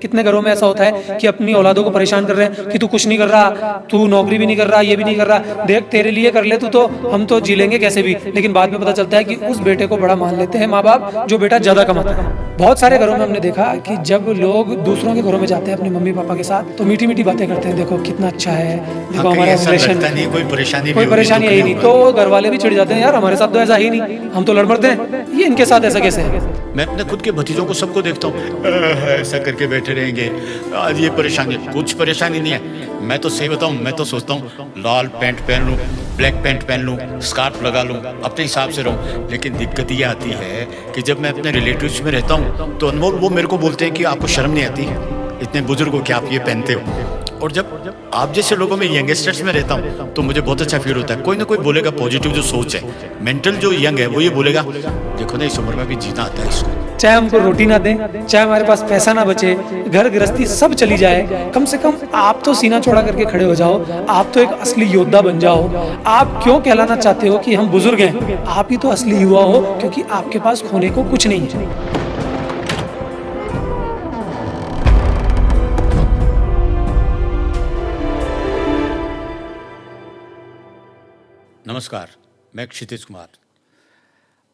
कितने घरों में ऐसा होता है कि अपनी औलादों को परेशान कर रहे हैं कि तू कुछ नहीं कर रहा, तू नौकरी भी नहीं कर रहा, ये भी नहीं कर रहा, देख तेरे लिए कर ले तू तो हम तो जी लेंगे कैसे भी। लेकिन बाद में पता चलता है कि उस बेटे को बड़ा मान लेते हैं माँ बाप जो बेटा ज़्यादा कमाता है। बहुत सारे घरों में हमने देखा कि जब लोग दूसरों के घरों में जाते हैं अपने मम्मी पापा के साथ तो मीठी मीठी बातें करते हैं, देखो कितना अच्छा है, देखो हमारा रिलेशन, कोई परेशानी है ही नहीं। तो घर वाले भी चिढ़ जाते हैं, यार हमारे साथ तो ऐसा ही नहीं, हम तो लड़ मरते हैं, ये इनके साथ ऐसा कैसे है। मैं अपने खुद के भतीजों को सबको देखता हूँ ऐसा करके बैठे रहेंगे, आज ये परेशानी, कुछ परेशानी नहीं है। मैं तो सही बताऊँ, मैं तो सोचता हूँ लाल पैंट पहन लूँ, ब्लैक पैंट पहन लूँ, स्कार्फ लगा लूँ, अपने हिसाब से रहूँ। लेकिन दिक्कत ये आती है कि जब मैं अपने रिलेटिव्स में रहता हूँ तो अनमोल वो मेरे को बोलते हैं कि आपको शर्म नहीं आती, इतने बुजुर्ग हो क्या आप ये पहनते हो। और जब आप जैसे लोगों में यंगस्टर्स में रहता हूँ तो मुझे बहुत अच्छा फील होता है। कोई ना कोई बोलेगा, पॉजिटिव जो सोच है, मेंटल जो यंग है वो ये बोलेगा देखो ना इस उम्र में भी जीना आता है इसको। चाहे हमको रोटी ना दें, चाहे हमारे पास पैसा ना बचे, घर गृहस्थी सब चली जाए, कम से कम आप तो सीना चौड़ा करके खड़े हो जाओ, आप तो एक असली योद्धा बन जाओ। आप क्यों कहलाना चाहते हो कि हम बुजुर्ग हैं? आप ही तो असली युवा हो, क्योंकि आपके पास खोने को कुछ नहीं है। नमस्कार, मैं क्षितिज कुमार।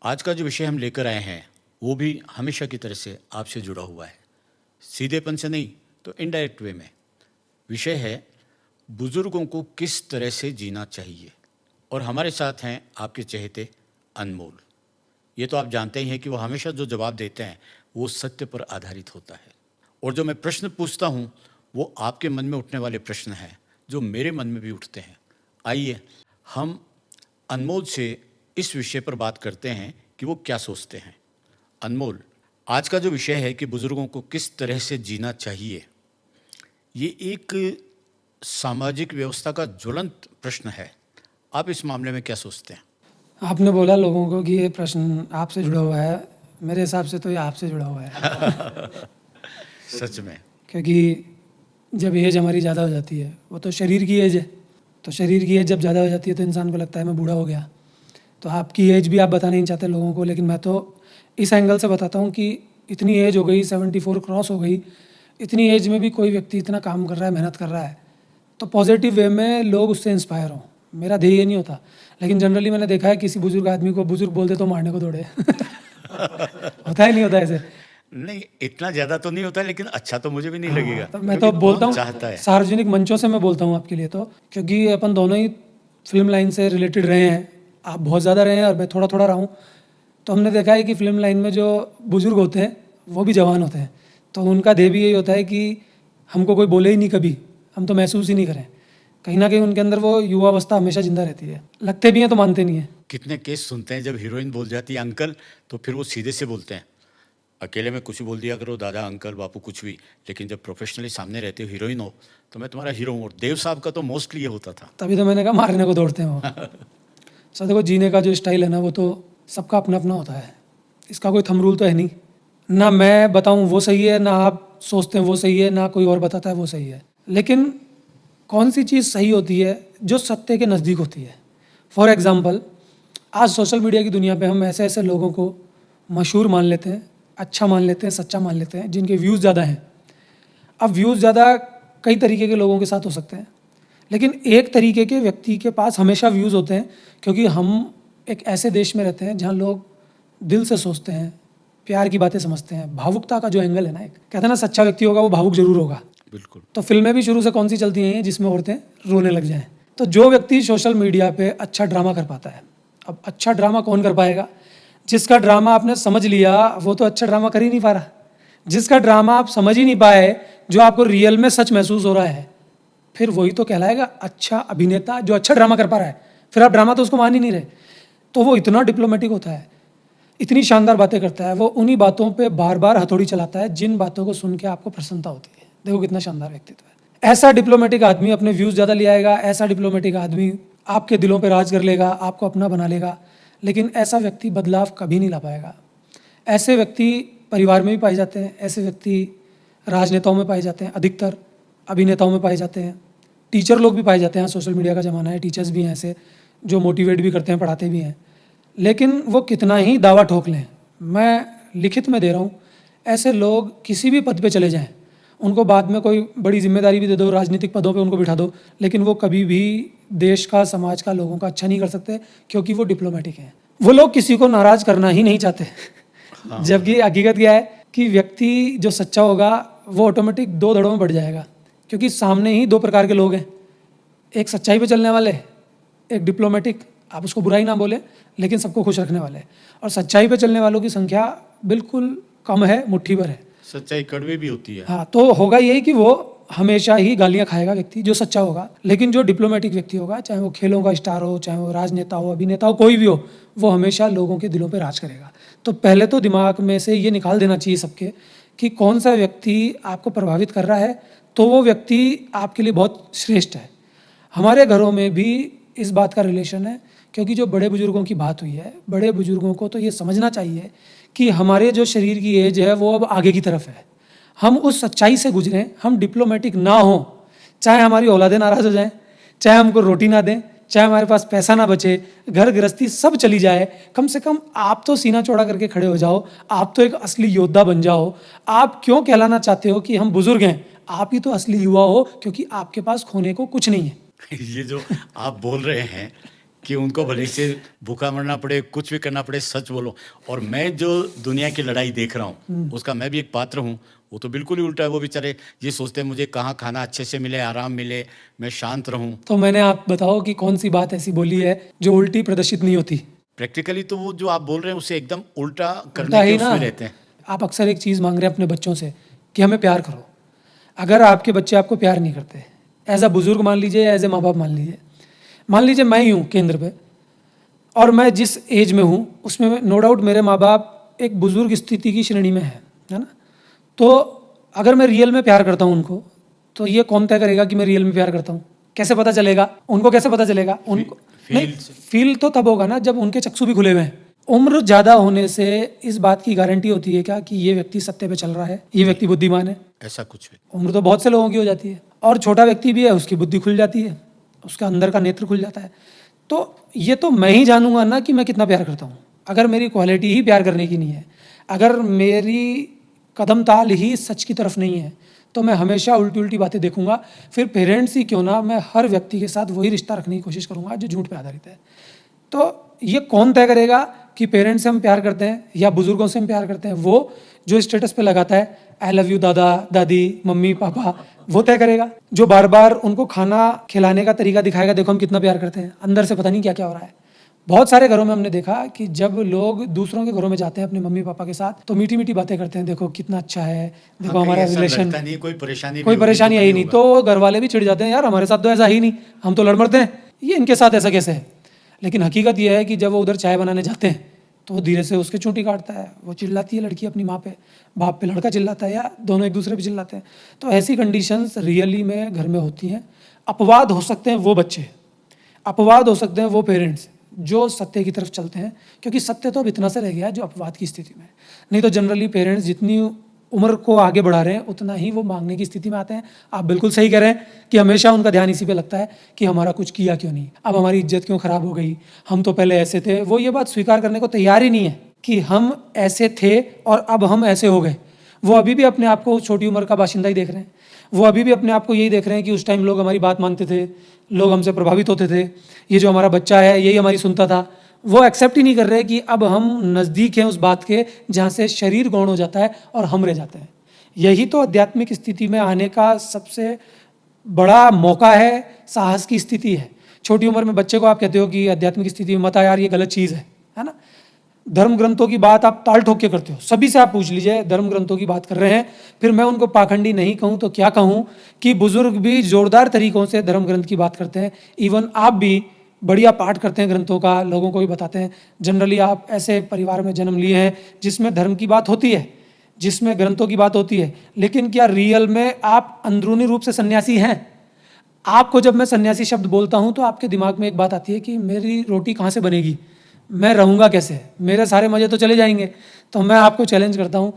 आज का जो विषय हम लेकर आए हैं वो भी हमेशा की तरह से आपसे जुड़ा हुआ है, सीधेपन से नहीं तो इनडायरेक्ट वे में। विषय है बुजुर्गों को किस तरह से जीना चाहिए। और हमारे साथ हैं आपके चहेते अनमोल। ये तो आप जानते ही हैं कि वो हमेशा जो जवाब देते हैं वो सत्य पर आधारित होता है। और जो मैं प्रश्न पूछता हूँ वो आपके मन में उठने वाले प्रश्न हैं जो मेरे मन में भी उठते हैं। आइए हम अनमोल से इस विषय पर बात करते हैं कि वो क्या सोचते हैं। अनमोल, आज का जो विषय है कि बुजुर्गों को किस तरह से जीना चाहिए, ये एक सामाजिक व्यवस्था का ज्वलंत प्रश्न है। आप इस मामले में क्या सोचते हैं? आपने बोला लोगों को कि ये प्रश्न आपसे जुड़ा हुआ है, मेरे हिसाब से तो ये आपसे जुड़ा हुआ है। सच में, क्योंकि जब एज हमारी ज़्यादा हो जाती है, वो तो शरीर की एज है, तो शरीर की एज जब ज़्यादा हो जाती है तो इंसान को लगता है मैं बूढ़ा हो गया। तो आपकी एज भी आप बताना नहीं चाहते लोगों को, लेकिन मैं तो इस एंगल से बताता हूँ कि इतनी एज हो गई, 74 क्रॉस हो गई, इतनी एज में भी कोई व्यक्ति इतना काम कर रहा है, मेहनत कर रहा है, तो पॉजिटिव वे में लोग उससे इंस्पायर हों। मेरा ध्येय ये नहीं होता, लेकिन जनरली मैंने देखा है किसी बुजुर्ग आदमी को बुजुर्ग बोलते तो मारने को दौड़े। होता ही नहीं होता ऐसे? नहीं, इतना ज़्यादा तो नहीं होता, लेकिन अच्छा तो मुझे भी नहीं लगेगा। तो मैं तो बोलता हूँ सार्वजनिक मंचों से मैं बोलता हूँ आपके लिए, तो क्योंकि अपन दोनों ही फिल्म लाइन से रिलेटेड रहे हैं, आप बहुत ज़्यादा रहे हैं और मैं थोड़ा थोड़ा रहा हूँ। तो हमने देखा है कि फिल्म लाइन में जो बुजुर्ग होते हैं वो भी जवान होते हैं, तो उनका ध्येय भी यही होता है कि हमको कोई बोले ही नहीं कभी, हम तो महसूस ही नहीं करें। कहीं ना कहीं उनके अंदर वो युवावस्था हमेशा जिंदा रहती है। लगते भी हैं तो मानते नहीं हैं। कितने केस सुनते हैं जब हीरोइन बोल जाती है अंकल, तो फिर वो सीधे से बोलते हैं, अकेले में कुछ बोल दिया करो, दादा अंकल बापू कुछ भी, लेकिन जब प्रोफेशनली सामने रहते हो, हीरोइन हो, तो मैं तुम्हारा हीरो हूँ। और देव साहब का तो मोस्टली ये होता था। तभी तो मैंने कहा मारने को दौड़ते हैं वो। सर देखो, जीने का जो स्टाइल है ना वो तो सबका अपना अपना होता है, इसका कोई थंब रूल तो है नहीं। ना मैं बताऊँ वो सही है, ना आप सोचते हैं वो सही है, ना कोई और बताता है वो सही है। लेकिन कौन सी चीज़ सही होती है? जो सत्य के नज़दीक होती है। फॉर एग्ज़ाम्पल, आज सोशल मीडिया की दुनिया पे हम ऐसे ऐसे लोगों को मशहूर मान लेते हैं, अच्छा मान लेते हैं, सच्चा मान लेते हैं, जिनके व्यूज़ ज़्यादा हैं। अब व्यूज़ ज़्यादा कई तरीके के लोगों के साथ हो सकते हैं, लेकिन एक तरीके के व्यक्ति के पास हमेशा व्यूज़ होते हैं, क्योंकि हम एक ऐसे देश में रहते हैं जहाँ लोग दिल से सोचते हैं, प्यार की बातें समझते हैं। भावुकता का जो एंगल है ना, एक कहते हैं ना सच्चा व्यक्ति होगा वो भावुक जरूर होगा। बिल्कुल। तो फिल्में भी शुरू से कौन सी चलती हैं जिसमें औरतें रोने लग जाएं। तो जो व्यक्ति सोशल मीडिया पे अच्छा ड्रामा कर पाता है, अब अच्छा ड्रामा कौन कर पाएगा? जिसका ड्रामा आपने समझ लिया वो तो अच्छा ड्रामा कर ही नहीं पा रहा। जिसका ड्रामा आप समझ ही नहीं पाए, जो आपको रियल में सच महसूस हो रहा है, फिर वही तो कहलाएगा अच्छा अभिनेता जो अच्छा ड्रामा कर पा रहा है। फिर आप ड्रामा तो उसको मान ही नहीं रहे। तो वो इतना डिप्लोमेटिक होता है, इतनी शानदार बातें करता है, वो उन्हीं बातों पे बार बार हथौड़ी चलाता है जिन बातों को सुन के आपको प्रसन्नता होती है। देखो कितना शानदार व्यक्तित्व है। ऐसा डिप्लोमेटिक आदमी अपने व्यूज़ ज़्यादा ले आएगा, ऐसा डिप्लोमेटिक आदमी आपके दिलों पे राज कर लेगा, आपको अपना बना लेगा, लेकिन ऐसा व्यक्ति बदलाव कभी नहीं ला पाएगा। ऐसे व्यक्ति परिवार में भी पाए जाते हैं, ऐसे व्यक्ति राजनेताओं में पाए जाते हैं, अधिकतर अभिनेताओं में पाए जाते हैं, टीचर लोग भी पाए जाते हैं। सोशल मीडिया का ज़माना है, टीचर्स भी हैं ऐसे जो मोटिवेट भी करते हैं, पढ़ाते भी हैं। लेकिन वो कितना ही दावा ठोक लें, मैं लिखित में दे रहा हूँ, ऐसे लोग किसी भी पद पे चले जाएं, उनको बाद में कोई बड़ी जिम्मेदारी भी दे दो, राजनीतिक पदों पे उनको बिठा दो, लेकिन वो कभी भी देश का, समाज का, लोगों का अच्छा नहीं कर सकते, क्योंकि वो डिप्लोमेटिक हैं। वो लोग किसी को नाराज करना ही नहीं चाहते। जबकि हकीकत क्या है कि व्यक्ति जो सच्चा होगा वो ऑटोमेटिक 2 धड़ों में बढ़ जाएगा, क्योंकि सामने ही 2 प्रकार के लोग हैं, एक सच्चाई पे चलने वाले, एक डिप्लोमेटिक, आप उसको बुराई ना बोले लेकिन सबको खुश रखने वाले। और सच्चाई पे चलने वालों की संख्या बिल्कुल कम है, मुट्ठी भर है। सच्चाई कड़वी भी होती है। हाँ, तो होगा यही कि वो हमेशा ही गालियाँ खाएगा व्यक्ति, जो सच्चा होगा। लेकिन जो डिप्लोमेटिक व्यक्ति होगा, चाहे वो खेलों का स्टार हो, चाहे वो राजनेता हो, अभिनेता हो, कोई भी हो, वो हमेशा लोगों के दिलों पर राज करेगा। तो पहले तो दिमाग में से ये निकाल देना चाहिए सबके कि कौन सा व्यक्ति आपको प्रभावित कर रहा है, तो वो व्यक्ति आपके लिए बहुत श्रेष्ठ है। हमारे घरों में भी इस बात का रिलेशन है, क्योंकि जो बड़े बुजुर्गों की बात हुई है, बड़े बुजुर्गों को तो ये समझना चाहिए कि हमारे जो शरीर की एज है वो अब आगे की तरफ है। हम उस सच्चाई से गुजरें, हम डिप्लोमेटिक ना हों, चाहे हमारी औलादें नाराज़ हो जाएं, चाहे हमको रोटी ना दें, चाहे हमारे पास पैसा ना बचे, घर गृहस्थी सब चली जाए, कम से कम आप तो सीना चौड़ा करके खड़े हो जाओ, आप तो एक असली योद्धा बन जाओ। आप क्यों कहलाना चाहते हो कि हम बुजुर्ग हैं? आप ही तो असली युवा हो, क्योंकि आपके पास खोने को कुछ नहीं है। ये जो आप बोल रहे हैं कि उनको भले से भूखा मरना पड़े, कुछ भी करना पड़े, सच बोलो। और मैं जो दुनिया की लड़ाई देख रहा हूँ उसका मैं भी एक पात्र हूँ। वो तो बिल्कुल ही उल्टा है। वो बेचारे ये सोचते हैं मुझे कहाँ खाना अच्छे से मिले, आराम मिले, मैं शांत रहूँ। तो मैंने, आप बताओ कि कौन सी बात ऐसी बोली है जो उल्टी प्रदर्शित नहीं होती? प्रैक्टिकली तो वो जो आप बोल रहे हैं उससे एकदम उल्टा उल्टा करने के ही ना। उसमें रहते हैं। आप अक्सर एक चीज़ मांग रहे हैं अपने बच्चों से कि हमें प्यार करो। अगर आपके बच्चे आपको प्यार नहीं करते, एज अ बुजुर्ग मान लीजिए, एज ए माँ बाप मान लीजिए मैं ही हूँ केंद्र पे, और मैं जिस एज में हूँ उसमें नो डाउट मेरे माँ बाप एक बुजुर्ग स्थिति की श्रेणी में है ना। तो अगर मैं रियल में प्यार करता हूँ उनको, तो ये कौन तय करेगा कि मैं रियल में प्यार करता हूँ? कैसे पता चलेगा? उनको कैसे पता चलेगा? उनको नहीं, फील तो तब होगा ना जब उनके चक्षु भी खुले हुए हैं। उम्र ज़्यादा होने से इस बात की गारंटी होती है क्या कि ये व्यक्ति सत्य पे चल रहा है, ये व्यक्ति बुद्धिमान है? ऐसा कुछ है। उम्र तो बहुत से लोगों की हो जाती है, और छोटा व्यक्ति भी है, उसकी बुद्धि खुल जाती है, उसका अंदर का नेत्र खुल जाता है। तो ये तो मैं ही जानूंगा ना कि मैं कितना प्यार करता हूँ। अगर मेरी क्वालिटी ही प्यार करने की नहीं है, अगर मेरी कदम ताल ही सच की तरफ नहीं है, तो मैं हमेशा उल्टी उल्टी बातें देखूंगा। फिर पेरेंट्स ही क्यों ना, मैं हर व्यक्ति के साथ वही रिश्ता रखने की कोशिश करूंगा जो झूठ पे आधारित है। तो ये कौन तय करेगा कि पेरेंट्स से हम प्यार करते हैं या बुजुर्गों से हम प्यार करते हैं? वो जो स्टेटस पे लगाता है आई लव यू दादा दादी मम्मी पापा, वो तय करेगा। जो बार बार उनको खाना खिलाने का तरीका दिखाएगा, देखो हम कितना प्यार करते हैं, अंदर से पता नहीं क्या क्या हो रहा है। बहुत सारे घरों में हमने देखा कि जब लोग दूसरों के घरों में जाते हैं अपने मम्मी पापा के साथ, तो मीठी मीठी बातें करते हैं, देखो कितना अच्छा है, देखो हमारा रिलेशन, कोई परेशानी है ही नहीं। तो घर वाले भी चिढ़ जाते हैं, यार हमारे साथ तो ऐसा ही नहीं, हम तो लड़ मरते हैं, ये इनके साथ ऐसा कैसे है? लेकिन हकीकत यह है कि जब वो उधर चाय बनाने जाते हैं तो वो धीरे से उसके चूंटी काटता है, वो चिल्लाती है लड़की अपनी माँ पे, बाप पे लड़का चिल्लाता है, या दोनों एक दूसरे पे चिल्लाते हैं। तो ऐसी कंडीशंस रियली में घर में होती हैं। अपवाद हो सकते हैं वो बच्चे, अपवाद हो सकते हैं वो पेरेंट्स जो सत्य की तरफ चलते हैं, क्योंकि सत्य तो अब इतना सा रह गया है जो अपवाद की स्थिति में। नहीं तो जनरली पेरेंट्स जितनी उम्र को आगे बढ़ा रहे हैं उतना ही वो मांगने की स्थिति में आते हैं। आप बिल्कुल सही कह रहे हैं कि हमेशा उनका ध्यान इसी पे लगता है कि हमारा कुछ किया क्यों नहीं, अब हमारी इज्जत क्यों खराब हो गई, हम तो पहले ऐसे थे। वो ये बात स्वीकार करने को तैयार ही नहीं है कि हम ऐसे थे और अब हम ऐसे हो गए। वो अभी भी अपने आप को छोटी उम्र का बाशिंदा ही देख रहे हैं। वो अभी भी अपने आप को यही देख रहे हैं कि उस टाइम लोग हमारी बात मानते थे, लोग हमसे प्रभावित होते थे, ये जो हमारा बच्चा है यही हमारी सुनता था। वो एक्सेप्ट ही नहीं कर रहे कि अब हम नज़दीक हैं उस बात के जहाँ से शरीर गौण हो जाता है और हम रह जाते हैं। यही तो आध्यात्मिक स्थिति में आने का सबसे बड़ा मौका है, साहस की स्थिति है। छोटी उम्र में बच्चे को आप कहते हो कि आध्यात्मिक स्थिति में मत आ यार, ये गलत चीज़ है ना। धर्म ग्रंथों की बात आप ताल ठोक के करते हो, सभी से आप पूछ लीजिए धर्म ग्रंथों की बात कर रहे हैं। फिर मैं उनको पाखंडी नहीं कहूँ तो क्या कहूँ कि बुजुर्ग भी जोरदार तरीकों से धर्म ग्रंथ की बात करते हैं। इवन आप भी बढ़िया पाठ करते हैं ग्रंथों का, लोगों को भी बताते हैं। जनरली आप ऐसे परिवार में जन्म लिए हैं जिसमें धर्म की बात होती है, जिसमें ग्रंथों की बात होती है। लेकिन क्या रियल में आप अंदरूनी रूप से सन्यासी हैं? आपको जब मैं सन्यासी शब्द बोलता हूं तो आपके दिमाग में एक बात आती है कि मेरी रोटी कहाँ से बनेगी, मैं रहूँगा कैसे, मेरे सारे मजे तो चले जाएंगे। तो मैं आपको चैलेंज करता हूँ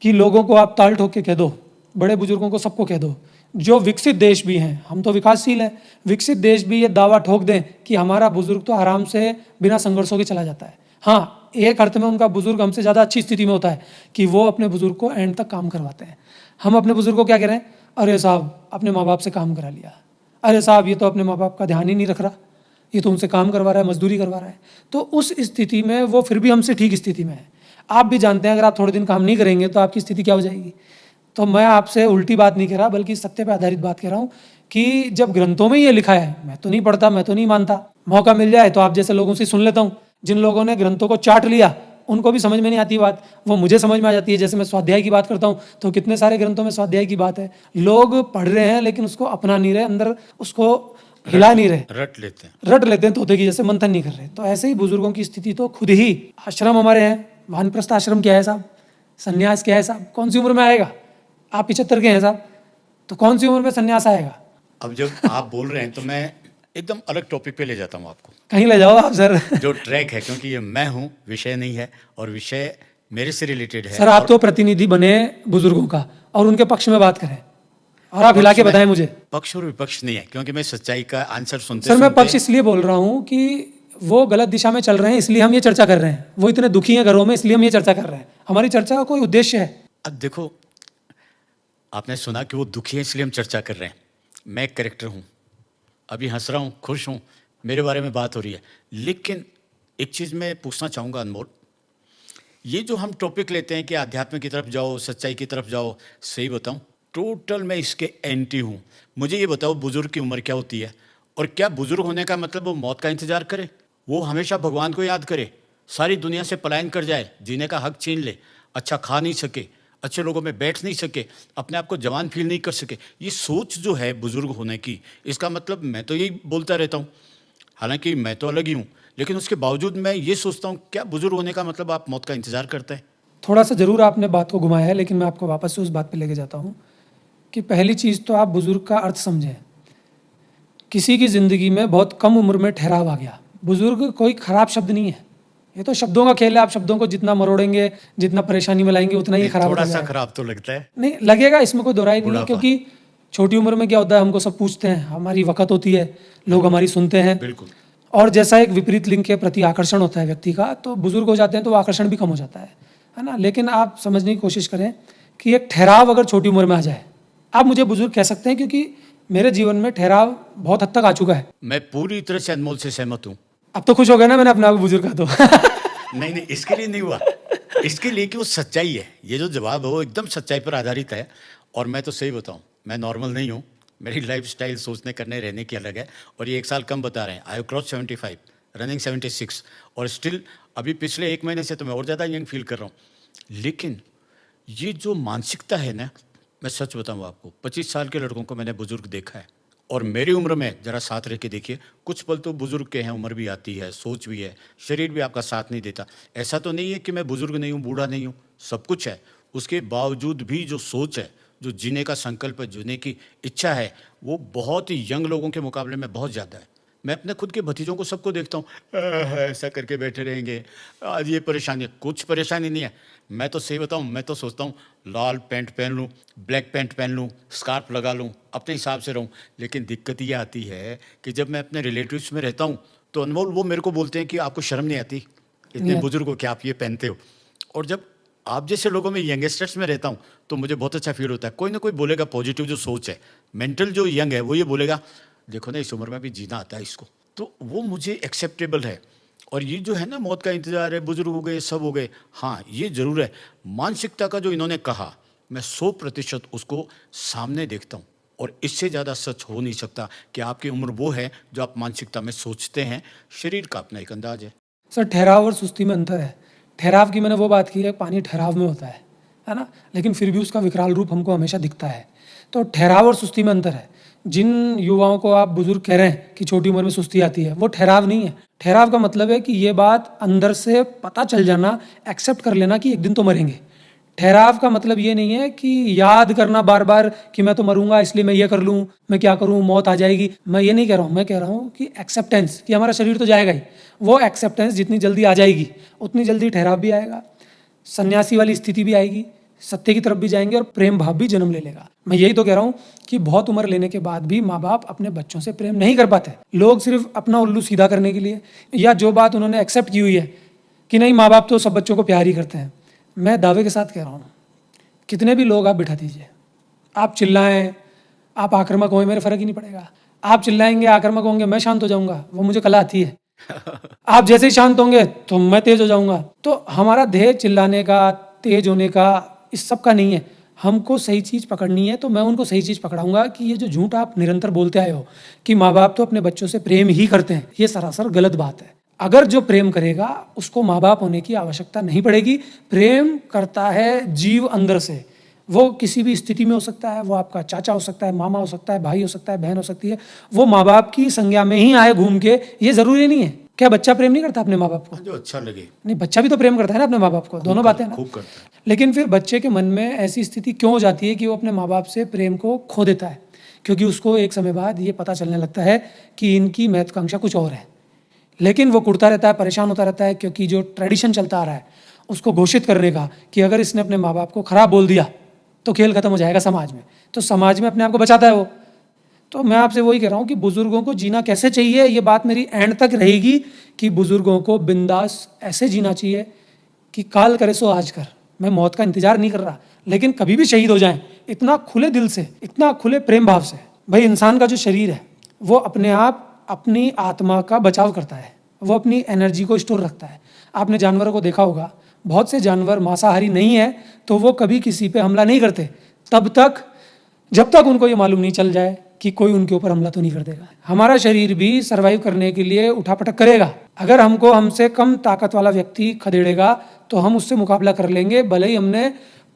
कि लोगों को आप ताल ठोक के कह दो, बड़े बुजुर्गों को सबको कह दो, जो विकसित देश भी हैं, हम तो विकासशील हैं, विकसित देश भी ये दावा ठोक दें कि हमारा बुजुर्ग तो आराम से बिना संघर्षों के चला जाता है। हाँ, एक अर्थ में उनका बुजुर्ग हमसे ज़्यादा अच्छी स्थिति में होता है कि वो अपने बुजुर्ग को एंड तक काम करवाते हैं। हम अपने बुजुर्ग को क्या कह रहे हैं, अरे साहब अपने माँ बाप से काम करा लिया, अरे साहब ये तो अपने माँ बाप का ध्यान ही नहीं रख रहा, ये तो उनसे काम करवा रहा है, मजदूरी करवा रहा है। तो उस स्थिति में वो फिर भी हमसे ठीक स्थिति में है। आप भी जानते हैं अगर आप थोड़े दिन काम नहीं करेंगे तो आपकी स्थिति क्या हो जाएगी। तो मैं आपसे उल्टी बात नहीं कह रहा, बल्कि सत्य पर आधारित बात कह रहा हूँ कि जब ग्रंथों में ये लिखा है, मैं तो नहीं पढ़ता, मैं तो नहीं मानता, मौका मिल जाए तो आप जैसे लोगों से सुन लेता हूँ। जिन लोगों ने ग्रंथों को चाट लिया उनको भी समझ में नहीं आती बात, वो मुझे समझ में आ जाती है। जैसे मैं स्वाध्याय की बात करता हूँ तो कितने सारे ग्रंथों में स्वाध्याय की बात है, लोग पढ़ रहे हैं लेकिन उसको अपना नहीं रहे, अंदर उसको हिला नहीं रहे, रट लेते हैं तोते की जैसे, मंथन नहीं कर रहे। तो ऐसे ही बुजुर्गों की स्थिति तो खुद ही। आश्रम हमारे हैं, वानप्रस्थ आश्रम क्या है साहब, संन्यास क्या है साहब, कौन सी उम्र में आएगा। आप 75 के हैं साहब, तो कौन सी उम्र में संन्यास आएगा। अब जब आप बोल रहे हैं तो मैं एकदम अलग टॉपिक पे ले जाता हूँ आपको। कहीं ले जाओ आप सर। जो ट्रैक है, क्योंकि ये मैं हूँ, विषय नहीं है, और विषय मेरे से रिलेटेड है। सर आप तो प्रतिनिधि बने बुजुर्गों का और उनके पक्ष में बात करें, और आप हिला के बताएं मुझे। पक्ष और विपक्ष नहीं है, क्योंकि मैं सच्चाई का आंसर सुनते सर मैं पक्ष इसलिए बोल रहा हूँ कि वो गलत दिशा में चल रहे हैं, इसलिए हम ये चर्चा कर रहे हैं। वो इतने दुखी हैं घरों में, इसलिए हम ये चर्चा कर रहे हैं। हमारी चर्चा का कोई उद्देश्य है। अब देखो, आपने सुना कि वो दुखी है इसलिए हम चर्चा कर रहे हैं। मैं एक कैरेक्टर हूँ, अभी हंस रहा हूँ, खुश हूँ, मेरे बारे में बात हो रही है। लेकिन एक चीज़ मैं पूछना चाहूँगा अनमोल, ये जो हम टॉपिक लेते हैं कि आध्यात्म की तरफ जाओ, सच्चाई की तरफ जाओ, सही बताऊँ टोटल मैं इसके एंटी हूँ। मुझे ये बताओ बुजुर्ग की उम्र क्या होती है, और क्या बुजुर्ग होने का मतलब वो मौत का इंतजार करे, वो हमेशा भगवान को याद करे, सारी दुनिया से पलायन कर जाए, जीने का हक छीन ले, अच्छा खा नहीं सके, अच्छे लोगों में बैठ नहीं सके, अपने आप को जवान फील नहीं कर सके। ये सोच जो है बुजुर्ग होने की, इसका मतलब मैं तो यही बोलता रहता हूँ, हालांकि मैं तो अलग ही हूँ, लेकिन उसके बावजूद मैं ये सोचता हूँ क्या बुजुर्ग होने का मतलब आप मौत का इंतजार करते हैं। थोड़ा सा ज़रूर आपने बात को घुमाया है, लेकिन मैं आपको वापस से उस बात पे लेके जाता हूँ कि पहली चीज़ तो आप बुजुर्ग का अर्थ समझें। किसी की ज़िंदगी में बहुत कम उम्र में ठहराव आ गया। बुजुर्ग कोई ख़राब शब्द नहीं है, ये तो शब्दों का खेल है। आप शब्दों को जितना मरोड़ेंगे, जितना परेशानी में लाएंगे, उतना ही खराब थोड़ा सा खराब तो लगता है, नहीं लगेगा, इसमें कोई दोहराई नहीं है। क्योंकि छोटी उम्र में क्या होता है, हमको सब पूछते हैं, हमारी वक़्त होती है, लोग हमारी सुनते हैं, बिल्कुल। और जैसा एक विपरीत लिंग के प्रति आकर्षण होता है व्यक्ति का, तो बुजुर्ग हो जाते हैं तो वो आकर्षण भी कम हो जाता है ना। लेकिन आप समझने की कोशिश करें कि एक ठहराव अगर छोटी उम्र में आ जाए, आप मुझे बुजुर्ग कह सकते हैं, क्योंकि मेरे जीवन में ठहराव बहुत हद तक आ चुका है। मैं पूरी तरह से अनमोल से सहमत हूँ। अब तो खुश हो गए ना, मैंने अपने आप को बुजुर्ग कहा तो। नहीं, इसके लिए नहीं हुआ, इसके लिए कि वो सच्चाई है। ये जो जवाब है वो एकदम सच्चाई पर आधारित है। और मैं तो सही बताऊँ, मैं नॉर्मल नहीं हूँ, मेरी लाइफस्टाइल सोचने करने रहने की अलग है। और ये 1 साल कम बता रहे हैं। आई हैव क्रॉस 75, रनिंग 76, और स्टिल अभी पिछले 1 महीने से तो मैं और ज़्यादा यंग फील कर रहा हूँ। लेकिन ये जो मानसिकता है ना, मैं सच बताऊँ आपको, 25 साल के लड़कों को मैंने बुजुर्ग देखा है, और मेरी उम्र में ज़रा साथ रह के देखिए, कुछ पल तो बुजुर्ग के हैं, उम्र भी आती है, सोच भी है, शरीर भी आपका साथ नहीं देता। ऐसा तो नहीं है कि मैं बुजुर्ग नहीं हूँ, बूढ़ा नहीं हूँ, सब कुछ है। उसके बावजूद भी जो सोच है, जो जीने का संकल्प है, जीने की इच्छा है, वो बहुत ही यंग लोगों के मुकाबले में बहुत ज़्यादा है। मैं अपने खुद के भतीजों को सबको देखता हूँ, ऐसा करके बैठे रहेंगे, आज ये परेशानी है। कुछ परेशानी नहीं है। मैं तो सही बताऊँ, मैं तो सोचता हूँ लाल पैंट पहन लूँ, ब्लैक पैंट पहन लूँ, स्कार्फ लगा लूँ, अपने हिसाब से रहूँ। लेकिन दिक्कत ये आती है कि जब मैं अपने रिलेटिव्स में रहता हूँ तो अनमोल वो मेरे को बोलते हैं कि आपको शर्म नहीं आती, इतने बुजुर्ग हो क्या आप ये पहनते हो। और जब आप जैसे लोगों में यंगस्टर्स में रहता हूँ तो मुझे बहुत अच्छा फील होता है। कोई ना कोई बोलेगा, पॉजिटिव जो सोच है, मेंटल जो यंग है, वो ये बोलेगा देखो ना इस उम्र में भी जीना आता है इसको, तो वो मुझे एक्सेप्टेबल है। और ये जो है ना मौत का इंतजार है, बुजुर्ग हो गए, सब हो गए, हाँ ये जरूर है। मानसिकता का जो इन्होंने कहा, मैं 100% उसको सामने देखता हूँ, और इससे ज़्यादा सच हो नहीं सकता कि आपकी उम्र वो है जो आप मानसिकता में सोचते हैं। शरीर का अपना एक अंदाज है। सर ठहराव और सुस्ती में अंतर है। ठहराव की मैंने वो बात की है, पानी ठहराव में होता है ना, लेकिन फिर भी उसका विकराल रूप हमको हमेशा दिखता है। तो ठहराव और सुस्ती में अंतर है। जिन युवाओं को आप बुजुर्ग कह रहे हैं कि छोटी उम्र में सुस्ती आती है, वो ठहराव नहीं है। ठहराव का मतलब है कि ये बात अंदर से पता चल जाना, एक्सेप्ट कर लेना कि एक दिन तो मरेंगे। ठहराव का मतलब ये नहीं है कि याद करना बार बार कि मैं तो मरूंगा इसलिए मैं ये कर लूँ, मैं क्या करूँ, मौत आ जाएगी। मैं ये नहीं कह रहा हूँ, मैं कह रहा हूँ कि एक्सेप्टेंस, कि हमारा शरीर तो जाएगा ही। वो एक्सेप्टेंस जितनी जल्दी आ जाएगी उतनी जल्दी ठहराव भी आएगा, सन्यासी वाली स्थिति भी आएगी, सत्य की तरफ भी जाएंगे, और प्रेम भाव भी जन्म ले लेगा। मैं यही तो कह रहा हूँ कि बहुत उम्र लेने के बाद भी माँ बाप अपने बच्चों से प्रेम नहीं कर पाते। लोग सिर्फ अपना उल्लू सीधा करने के लिए, या जो बात उन्होंने एक्सेप्ट की हुई है कि नहीं माँ बाप तो सब बच्चों को प्यार ही करते हैं, मैं दावे के साथ कह रहा हूँ कितने भी लोग आप बिठा दीजिए, आप चिल्लाएं, आप आक्रामक हों, मेरे फर्क ही नहीं पड़ेगा। आप चिल्लाएंगे, आक्रामक होंगे, मैं शांत हो जाऊंगा, वो मुझे कला आती है। आप जैसे ही शांत होंगे तो मैं तेज हो जाऊंगा। तो हमारा ध्येय चिल्लाने का, तेज होने का, इस सब का नहीं है। हमको सही चीज़ पकड़नी है, तो मैं उनको सही चीज़ पकड़ाऊंगा कि ये जो झूठ आप निरंतर बोलते आए हो कि माँ बाप तो अपने बच्चों से प्रेम ही करते हैं, ये सरासर गलत बात है। अगर जो प्रेम करेगा उसको माँ बाप होने की आवश्यकता नहीं पड़ेगी। प्रेम करता है जीव अंदर से, वो किसी भी स्थिति में हो सकता है, वो आपका चाचा हो सकता है, मामा हो सकता है, भाई हो सकता है, बहन हो सकती है, वो माँ बाप की संज्ञा में ही आए घूम के, ये जरूरी नहीं है। क्या बच्चा प्रेम नहीं करता अपने माँ बाप को? जो अच्छा लगे। नहीं, बच्चा भी तो प्रेम करता है ना अपने माँ बाप को, दोनों बातें ना। खूब करता है। लेकिन फिर बच्चे के मन में ऐसी स्थिति क्यों हो जाती है कि वो अपने माँ बाप से प्रेम को खो देता है? क्योंकि उसको एक समय बाद ये पता चलने लगता है कि इनकी महत्वाकांक्षा कुछ और है। लेकिन वो कुड़ता रहता है, परेशान होता रहता है, क्योंकि जो ट्रेडिशन चलता आ रहा है उसको घोषित करने का कि अगर इसने अपने माँ बाप को खराब बोल दिया तो खेल खत्म हो जाएगा समाज में, तो समाज में अपने आप को बचाता है वो। तो मैं आपसे वही कह रहा हूँ कि बुजुर्गों को जीना कैसे चाहिए, ये बात मेरी एंड तक रहेगी कि बुजुर्गों को बिंदास ऐसे जीना चाहिए कि काल करे सो आज कर। मैं मौत का इंतजार नहीं कर रहा, लेकिन कभी भी शहीद हो जाएं, इतना खुले दिल से, इतना खुले प्रेम भाव से। भाई इंसान का जो शरीर है वो अपने आप अपनी आत्मा का बचाव करता है, वो अपनी एनर्जी को स्टोर रखता है। आपने जानवरों को देखा होगा, बहुत से जानवर मांसाहारी नहीं है तो वो कभी किसी पे हमला नहीं करते तब तक जब तक उनको ये मालूम नहीं चल जाए कि कोई उनके ऊपर हमला तो नहीं कर देगा। हमारा शरीर भी सरवाइव करने के लिए उठापटक करेगा। अगर हमको हमसे कम ताकत वाला व्यक्ति खदेड़ेगा तो हम उससे मुकाबला कर लेंगे, भले ही हमने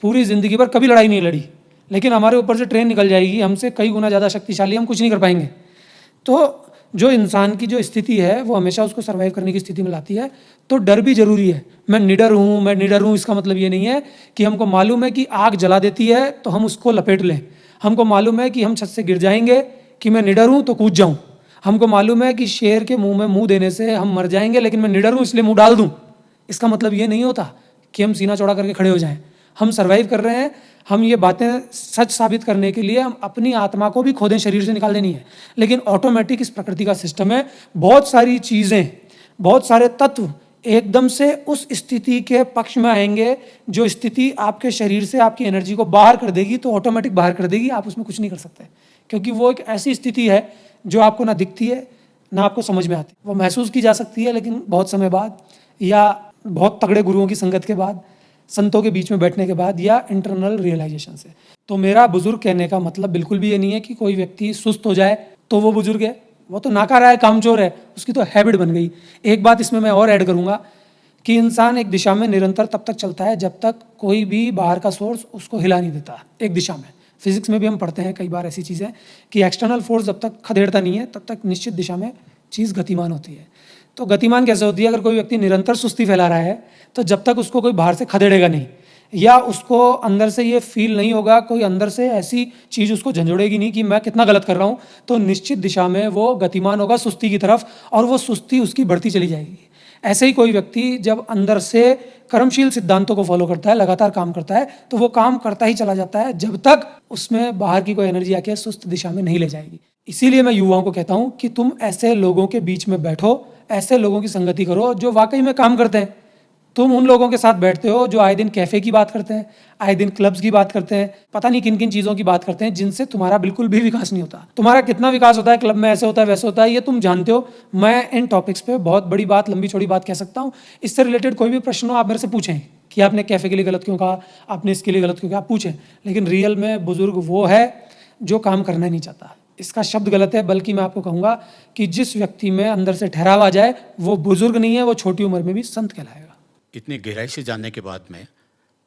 पूरी जिंदगी भर कभी लड़ाई नहीं लड़ी, लेकिन हमारे ऊपर से ट्रेन निकल जाएगी, हमसे कई गुना ज़्यादा शक्तिशाली, हम कुछ नहीं कर पाएंगे। तो जो इंसान की जो स्थिति है वो हमेशा उसको सर्वाइव करने की स्थिति में लाती है। तो डर भी जरूरी है। मैं निडर हूँ, इसका मतलब ये नहीं है कि हमको मालूम है कि आग जला देती है तो हम उसको लपेट लें। हमको मालूम है कि हम छत से गिर जाएंगे, कि मैं निडर हूँ तो कूद जाऊँ। हमको मालूम है कि शेर के मुंह में मुंह देने से हम मर जाएंगे, लेकिन मैं निडर हूँ इसलिए मुंह डाल दूँ। इसका मतलब ये नहीं होता कि हम सीना चौड़ा करके खड़े हो जाएं। हम सर्वाइव कर रहे हैं, हम ये बातें सच साबित करने के लिए हम अपनी आत्मा को भी खो दें, शरीर से निकाल देनी है। लेकिन ऑटोमेटिक इस प्रकृति का सिस्टम है, बहुत सारी चीज़ें, बहुत सारे तत्व एकदम से उस स्थिति के पक्ष में आएंगे जो स्थिति आपके शरीर से आपकी एनर्जी को बाहर कर देगी, तो ऑटोमेटिक बाहर कर देगी, आप उसमें कुछ नहीं कर सकते। क्योंकि वो एक ऐसी स्थिति है जो आपको ना दिखती है ना आपको समझ में आती। वो महसूस की जा सकती है, लेकिन बहुत समय बाद या बहुत तगड़े गुरुओं की संगत के बाद, संतों के बीच में बैठने के बाद, या इंटरनल रियलाइजेशन से। तो मेरा बुजुर्ग कहने का मतलब बिल्कुल भी ये नहीं है कि कोई व्यक्ति सुस्त हो जाए तो वो बुजुर्ग है, वो तो नाकारा है, कामचोर है, उसकी तो हैबिट बन गई। एक बात इसमें मैं और ऐड करूंगा कि इंसान एक दिशा में निरंतर तब तक चलता है जब तक कोई भी बाहर का सोर्स उसको हिला नहीं देता एक दिशा में। फिजिक्स में भी हम पढ़ते हैं कई बार ऐसी चीज़ें कि एक्सटर्नल फोर्स जब तक खदेड़ता नहीं है तब तक निश्चित दिशा में चीज़ गतिमान होती है। तो गतिमान कैसे होती है? अगर कोई व्यक्ति निरंतर सुस्ती फैला रहा है तो जब तक उसको कोई बाहर से खदेड़ेगा नहीं, या उसको अंदर से ये फील नहीं होगा, कोई अंदर से ऐसी चीज़ उसको झंझोड़ेगी नहीं कि मैं कितना गलत कर रहा हूँ, तो निश्चित दिशा में वो गतिमान होगा सुस्ती की तरफ, और वो सुस्ती उसकी बढ़ती चली जाएगी। ऐसे ही कोई व्यक्ति जब अंदर से कर्मशील सिद्धांतों को फॉलो करता है, लगातार काम करता है, तो वो काम करता ही चला जाता है जब तक उसमें बाहर की कोई एनर्जी आके सुस्त दिशा में नहीं ले जाएगी। इसीलिए मैं युवाओं को कहता हूँ कि तुम ऐसे लोगों के बीच में बैठो, ऐसे लोगों की संगति करो जो वाकई में काम करते हैं। तुम उन लोगों के साथ बैठते हो जो आए दिन कैफे की बात करते हैं, आए दिन क्लब्स की बात करते हैं, पता नहीं किन किन चीज़ों की बात करते हैं जिनसे तुम्हारा बिल्कुल भी विकास नहीं होता। तुम्हारा कितना विकास होता है क्लब में, ऐसे होता है वैसे होता है, ये तुम जानते हो। मैं इन टॉपिक्स पे बहुत बड़ी बात, लंबी चौड़ी बात कह सकता हूँ। इससे रिलेटेड कोई भी प्रश्न हो आप मेरे से पूछें कि आपने कैफे के लिए गलत क्यों कहा, आपने इसके लिए गलत क्यों कहा, पूछें। लेकिन रियल में बुजुर्ग वो है जो काम करना नहीं चाहता। इसका शब्द गलत है, बल्कि मैं आपको कहूँगा कि जिस व्यक्ति में अंदर से ठहराव आ जाए वो बुजुर्ग नहीं है, वो छोटी उम्र में भी संत कहलाएगा। इतनी गहराई से जानने के बाद में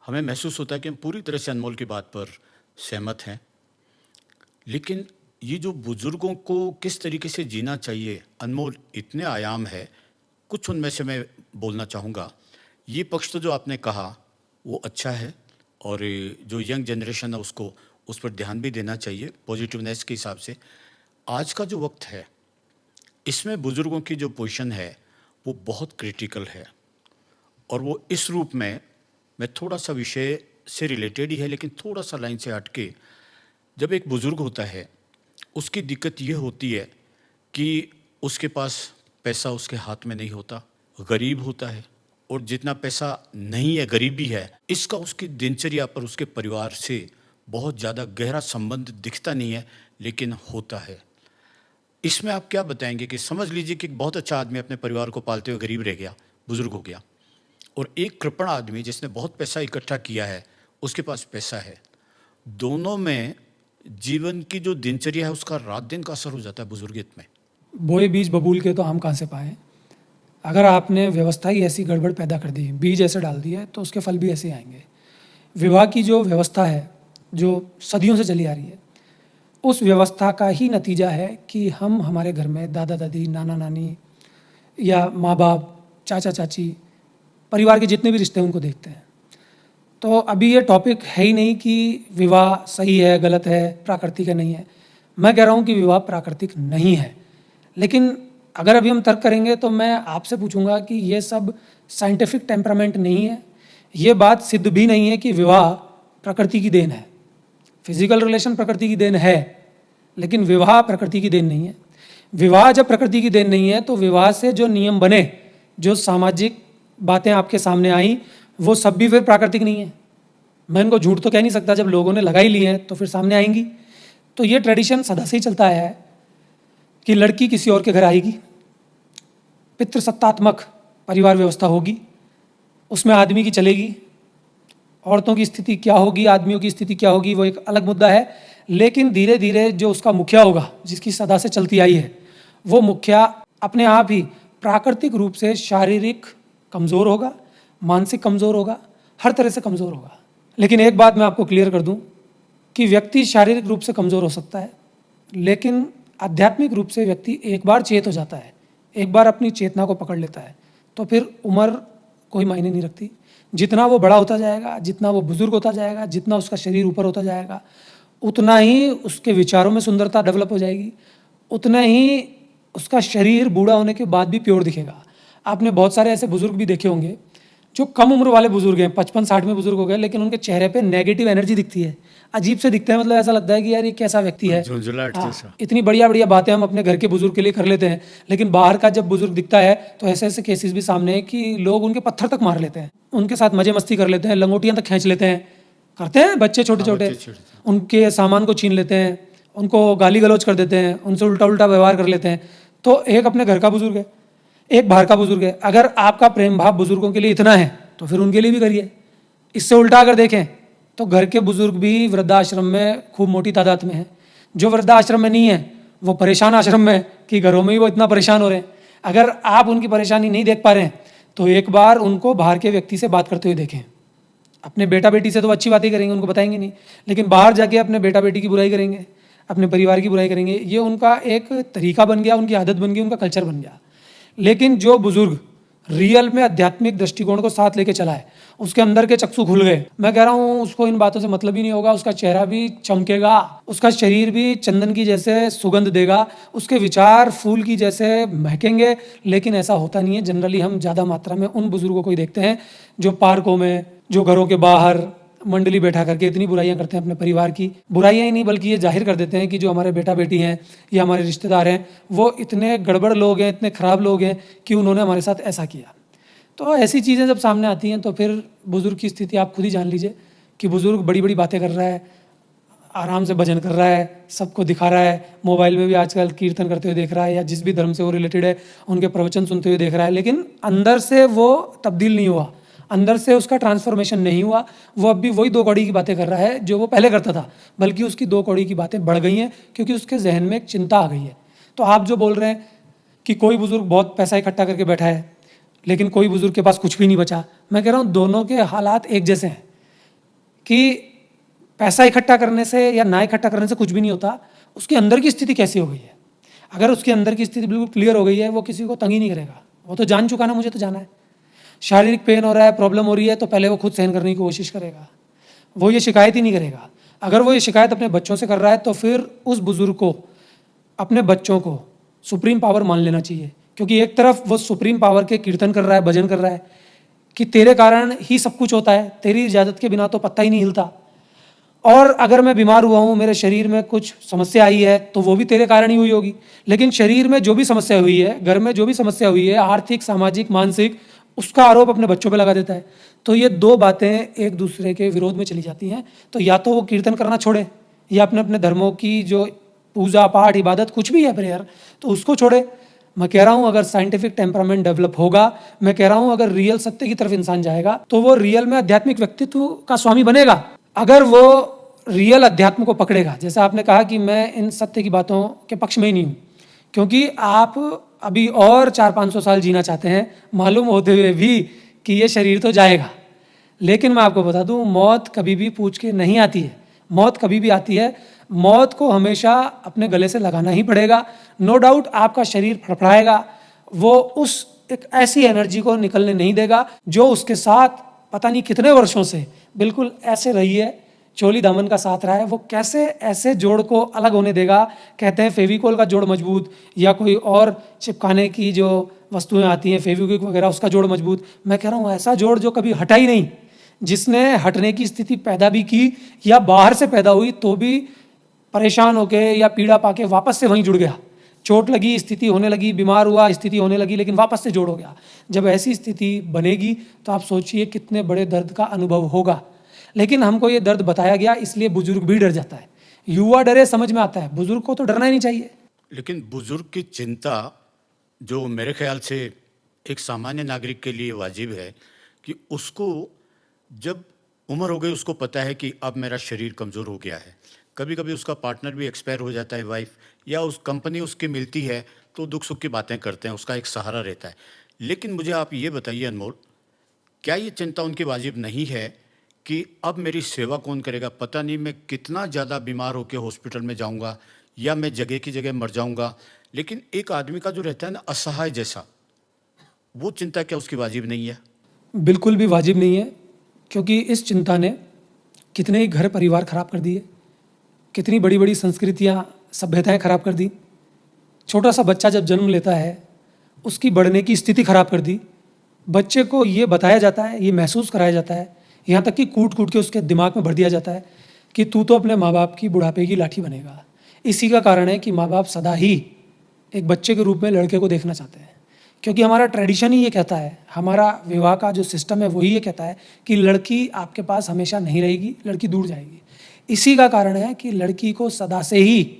हमें महसूस होता है कि हम पूरी तरह से अनमोल की बात पर सहमत हैं। लेकिन ये जो बुजुर्गों को किस तरीके से जीना चाहिए, अनमोल इतने आयाम है, कुछ उनमें से मैं बोलना चाहूँगा। ये पक्ष तो जो आपने कहा वो अच्छा है, और जो यंग जनरेशन है उसको उस पर ध्यान भी देना चाहिए पॉजिटिवनेस के हिसाब से। आज का जो वक्त है इसमें बुजुर्गों की जो पोजीशन है वो बहुत क्रिटिकल है, और वो इस रूप में, मैं थोड़ा सा विषय से रिलेटेड ही है लेकिन थोड़ा सा लाइन से हट के, जब एक बुज़ुर्ग होता है उसकी दिक्कत ये होती है कि उसके पास पैसा उसके हाथ में नहीं होता, गरीब होता है, और जितना पैसा नहीं है, गरीबी है, इसका उसकी दिनचर्या पर, उसके परिवार से बहुत ज़्यादा गहरा संबंध दिखता नहीं है लेकिन होता है। इसमें आप क्या बताएंगे कि समझ लीजिए कि एक बहुत अच्छा आदमी अपने परिवार को पालते हुए गरीब रह गया, बुजुर्ग हो गया, और एक कृपण आदमी जिसने बहुत पैसा इकट्ठा किया है, उसके पास पैसा है, दोनों में जीवन की जो दिनचर्या है उसका रात दिन का असर हो जाता है बुजुर्गियत में। बोए बीज बबूल के तो आम कहाँ से पाए। अगर आपने व्यवस्था ही ऐसी गड़बड़ पैदा कर दी, बीज ऐसे डाल दिए, तो उसके फल भी ऐसे आएंगे। विवाह की जो व्यवस्था है, जो सदियों से चली आ रही है, उस व्यवस्था का ही नतीजा है कि हम हमारे घर में दादा दादी, नाना नानी या माँ बाप, चाचा चाची, परिवार के जितने भी रिश्ते हैं उनको देखते हैं। तो अभी ये टॉपिक है ही नहीं कि विवाह सही है, गलत है, प्राकृतिक है, नहीं है। मैं कह रहा हूँ कि विवाह प्राकृतिक नहीं है, लेकिन अगर अभी हम तर्क करेंगे तो मैं आपसे पूछूंगा कि ये सब साइंटिफिक टेम्परामेंट नहीं है। ये बात सिद्ध भी नहीं है कि विवाह प्रकृति की देन है। फिजिकल रिलेशन प्रकृति की देन है, लेकिन विवाह प्रकृति की देन नहीं है। विवाह जब प्रकृति की देन नहीं है तो विवाह से जो नियम बने, जो सामाजिक बातें आपके सामने आई, वो सब भी फिर प्राकृतिक नहीं है। मैं इनको झूठ तो कह नहीं सकता, जब लोगों ने लगा ही ली है तो फिर सामने आएंगी। तो ये ट्रेडिशन सदा से ही चलता आया है कि लड़की किसी और के घर आएगी, पितृसत्तात्मक परिवार व्यवस्था होगी, उसमें आदमी की चलेगी। औरतों की स्थिति क्या होगी, आदमियों की स्थिति क्या होगी, वो एक अलग मुद्दा है। लेकिन धीरे धीरे जो उसका मुखिया होगा, जिसकी सदा से चलती आई है, वो मुखिया अपने आप ही प्राकृतिक रूप से शारीरिक कमज़ोर होगा, मानसिक कमज़ोर होगा, हर तरह से कमज़ोर होगा। लेकिन एक बात मैं आपको क्लियर कर दूं कि व्यक्ति शारीरिक रूप से कमज़ोर हो सकता है, लेकिन आध्यात्मिक रूप से व्यक्ति एक बार चेत हो जाता है, एक बार अपनी चेतना को पकड़ लेता है, तो फिर उम्र कोई मायने नहीं रखती। जितना वो बड़ा होता जाएगा, जितना वो बुजुर्ग होता जाएगा, जितना उसका शरीर ऊपर होता जाएगा, उतना ही उसके विचारों में सुंदरता डेवलप हो जाएगी, उतना ही उसका शरीर बूढ़ा होने के बाद भी प्योर दिखेगा। आपने बहुत सारे ऐसे बुजुर्ग भी देखे होंगे जो कम उम्र वाले बुजुर्ग हैं, 55-60 में बुजुर्ग हो गए, लेकिन उनके चेहरे पे नेगेटिव एनर्जी दिखती है, अजीब से दिखते हैं। मतलब ऐसा लगता है कि यार ये कैसा व्यक्ति है। हाँ, इतनी बढ़िया बढ़िया बातें हम अपने घर के बुजुर्ग के लिए कर लेते हैं, लेकिन बाहर का जब बुजुर्ग दिखता है तो ऐसे ऐसे केसेस भी सामने हैं कि लोग उनके पत्थर तक मार लेते हैं, उनके साथ मजे मस्ती कर लेते हैं, लंगोटियां तक खींच लेते हैं, करते हैं बच्चे छोटे छोटे, उनके सामान को छीन लेते हैं, उनको गाली गलौज कर देते हैं, उनसे उल्टा उल्टा व्यवहार कर लेते हैं। तो एक अपने घर का बुजुर्ग है, एक बाहर का बुजुर्ग है। अगर आपका प्रेम भाव बुजुर्गों के लिए इतना है तो फिर उनके लिए भी करिए। इससे उल्टा अगर देखें तो घर के बुजुर्ग भी वृद्धाश्रम में खूब मोटी तादाद में है। जो वृद्धाश्रम में नहीं है वो परेशान आश्रम में, कि घरों में ही वो इतना परेशान हो रहे हैं। अगर आप उनकी परेशानी नहीं देख पा रहे हैं तो एक बार उनको बाहर के व्यक्ति से बात करते हुए देखें। अपने बेटा बेटी से तो अच्छी बातें करेंगे, उनको बताएंगे नहीं, लेकिन बाहर जाके अपने बेटा बेटी की बुराई करेंगे, अपने परिवार की बुराई करेंगे। ये उनका एक तरीका बन गया, उनकी आदत बन गई, उनका कल्चर बन गया। लेकिन जो बुजुर्ग रियल में आध्यात्मिक दृष्टिकोण को साथ लेके चला है, उसके अंदर के चक्षु खुल गए, मैं कह रहा हूँ उसको इन बातों से मतलब ही नहीं होगा। उसका चेहरा भी चमकेगा, उसका शरीर भी चंदन की जैसे सुगंध देगा, उसके विचार फूल की जैसे महकेंगे। लेकिन ऐसा होता नहीं है। जनरली हम ज़्यादा मात्रा में उन बुजुर्गों को ही देखते हैं जो पार्कों में, जो घरों के बाहर मंडली बैठा करके इतनी बुराइयां करते हैं। अपने परिवार की बुराइयां ही नहीं, बल्कि ये जाहिर कर देते हैं कि जो हमारे बेटा बेटी हैं या हमारे रिश्तेदार हैं वो इतने गड़बड़ लोग हैं, इतने ख़राब लोग हैं कि उन्होंने हमारे साथ ऐसा किया। तो ऐसी चीज़ें जब सामने आती हैं तो फिर बुज़ुर्ग की स्थिति आप खुद ही जान लीजिए कि बुज़ुर्ग बड़ी बड़ी बातें कर रहा है, आराम से भजन कर रहा है, सबको दिखा रहा है, मोबाइल में भी आजकल कीर्तन करते हुए देख रहा है, या जिस भी धर्म से वो रिलेटेड है उनके प्रवचन सुनते हुए देख रहा है, लेकिन अंदर से वो तब्दील नहीं हुआ, अंदर से उसका ट्रांसफॉर्मेशन नहीं हुआ। वो अब भी वही 2 कौड़ी की बातें कर रहा है जो वो पहले करता था, बल्कि उसकी 2 कौड़ी की बातें बढ़ गई हैं क्योंकि उसके जहन में एक चिंता आ गई है। तो आप जो बोल रहे हैं कि कोई बुजुर्ग बहुत पैसा इकट्ठा करके बैठा है लेकिन कोई बुजुर्ग के पास कुछ भी नहीं बचा, मैं कह रहा हूँ दोनों के हालात एक जैसे हैं कि पैसा इकट्ठा करने से या ना इकट्ठा करने से कुछ भी नहीं होता, उसके अंदर की स्थिति कैसी हो गई है। अगर उसके अंदर की स्थिति बिल्कुल क्लियर हो गई है, वो किसी को तंग ही नहीं करेगा। वो तो जान चुका ना, मुझे तो जाना है। शारीरिक पेन हो रहा है, प्रॉब्लम हो रही है, तो पहले वो खुद सहन करने की कोशिश करेगा, वो ये शिकायत ही नहीं करेगा। अगर वो ये शिकायत अपने बच्चों से कर रहा है तो फिर उस बुजुर्ग को अपने बच्चों को सुप्रीम पावर मान लेना चाहिए, क्योंकि एक तरफ वो सुप्रीम पावर के कीर्तन कर रहा है, भजन कर रहा है कि तेरे कारण ही सब कुछ होता है, तेरी इजाज़त के बिना तो पत्ता ही नहीं हिलता, और अगर मैं बीमार हुआ हूँ, मेरे शरीर में कुछ समस्या आई है तो वो भी तेरे कारण ही हुई होगी। लेकिन शरीर में जो भी समस्या हुई है, घर में जो भी समस्या हुई है, आर्थिक, सामाजिक, मानसिक, उसका आरोप अपने बच्चों पे लगा देता है। तो ये दो बातें एक दूसरे के विरोध में चली जाती हैं। तो या तो वो कीर्तन करना छोड़े या अपने अपने धर्मों की जो पूजा पाठ इबादत कुछ भी है प्रेयर, तो उसको छोड़े। मैं कह रहा हूँ अगर साइंटिफिक टेम्परामेंट डेवलप होगा, मैं कह रहा हूँ अगर रियल सत्य की तरफ इंसान जाएगा, तो वो रियल में आध्यात्मिक व्यक्तित्व का स्वामी बनेगा। अगर वो रियल अध्यात्म को पकड़ेगा, जैसा आपने कहा कि मैं इन सत्य की बातों के पक्ष में ही नहीं हूँ, क्योंकि आप अभी और 400-500 साल जीना चाहते हैं, मालूम होते हुए भी कि ये शरीर तो जाएगा। लेकिन मैं आपको बता दूं, मौत कभी भी पूछ के नहीं आती है। मौत कभी भी आती है, मौत को हमेशा अपने गले से लगाना ही पड़ेगा। नो डाउट आपका शरीर फड़फड़ाएगा, वो उस एक ऐसी एनर्जी को निकलने नहीं देगा जो उसके साथ पता नहीं कितने वर्षों से बिल्कुल ऐसे रही है, चोली दामन का साथ रहा है। वो कैसे ऐसे जोड़ को अलग होने देगा? कहते हैं फेविकोल का जोड़ मजबूत, या कोई और चिपकाने की जो वस्तुएं आती हैं फेविक्विक वगैरह, उसका जोड़ मजबूत। मैं कह रहा हूँ ऐसा जोड़ जो कभी हटा ही नहीं, जिसने हटने की स्थिति पैदा भी की या बाहर से पैदा हुई तो भी परेशान होके या पीड़ा पाके वापस से वहीं जुड़ गया। चोट लगी, स्थिति होने लगी, बीमार हुआ, स्थिति होने लगी, लेकिन वापस से जोड़ हो गया। जब ऐसी स्थिति बनेगी तो आप सोचिए कितने बड़े दर्द का अनुभव होगा। लेकिन हमको ये दर्द बताया गया, इसलिए बुजुर्ग भी डर जाता है। युवा डरे समझ में आता है, बुजुर्ग को तो डरना ही नहीं चाहिए। लेकिन बुजुर्ग की चिंता जो मेरे ख्याल से एक सामान्य नागरिक के लिए वाजिब है कि उसको जब उम्र हो गई, उसको पता है कि अब मेरा शरीर कमज़ोर हो गया है। कभी कभी उसका पार्टनर भी एक्सपायर हो जाता है, वाइफ, या उस कंपनी उसकी मिलती है तो दुख सुख की बातें करते हैं, उसका एक सहारा रहता है। लेकिन मुझे आप ये बताइए अनमोल, क्या ये चिंता उनकी वाजिब नहीं है कि अब मेरी सेवा कौन करेगा? पता नहीं मैं कितना ज़्यादा बीमार होकर हॉस्पिटल में जाऊंगा या मैं जगह की जगह मर जाऊंगा। लेकिन एक आदमी का जो रहता है ना असहाय जैसा, वो चिंता क्या उसकी वाजिब नहीं है? बिल्कुल भी वाजिब नहीं है, क्योंकि इस चिंता ने कितने ही घर परिवार खराब कर दिए, कितनी बड़ी बड़ी संस्कृतियाँ सभ्यताएं खराब कर दी। छोटा सा बच्चा जब जन्म लेता है उसकी बढ़ने की स्थिति खराब कर दी। बच्चे को ये बताया जाता है, ये महसूस कराया जाता है, यहाँ तक कि कूट कूट के उसके दिमाग में भर दिया जाता है कि तू तो अपने माँ बाप की बुढ़ापे की लाठी बनेगा। इसी का कारण है कि माँ बाप सदा ही एक बच्चे के रूप में लड़के को देखना चाहते हैं, क्योंकि हमारा ट्रेडिशन ही ये कहता है, हमारा विवाह का जो सिस्टम है वही ये कहता है कि लड़की आपके पास हमेशा नहीं रहेगी, लड़की दूर जाएगी। इसी का कारण है कि लड़की को सदा से ही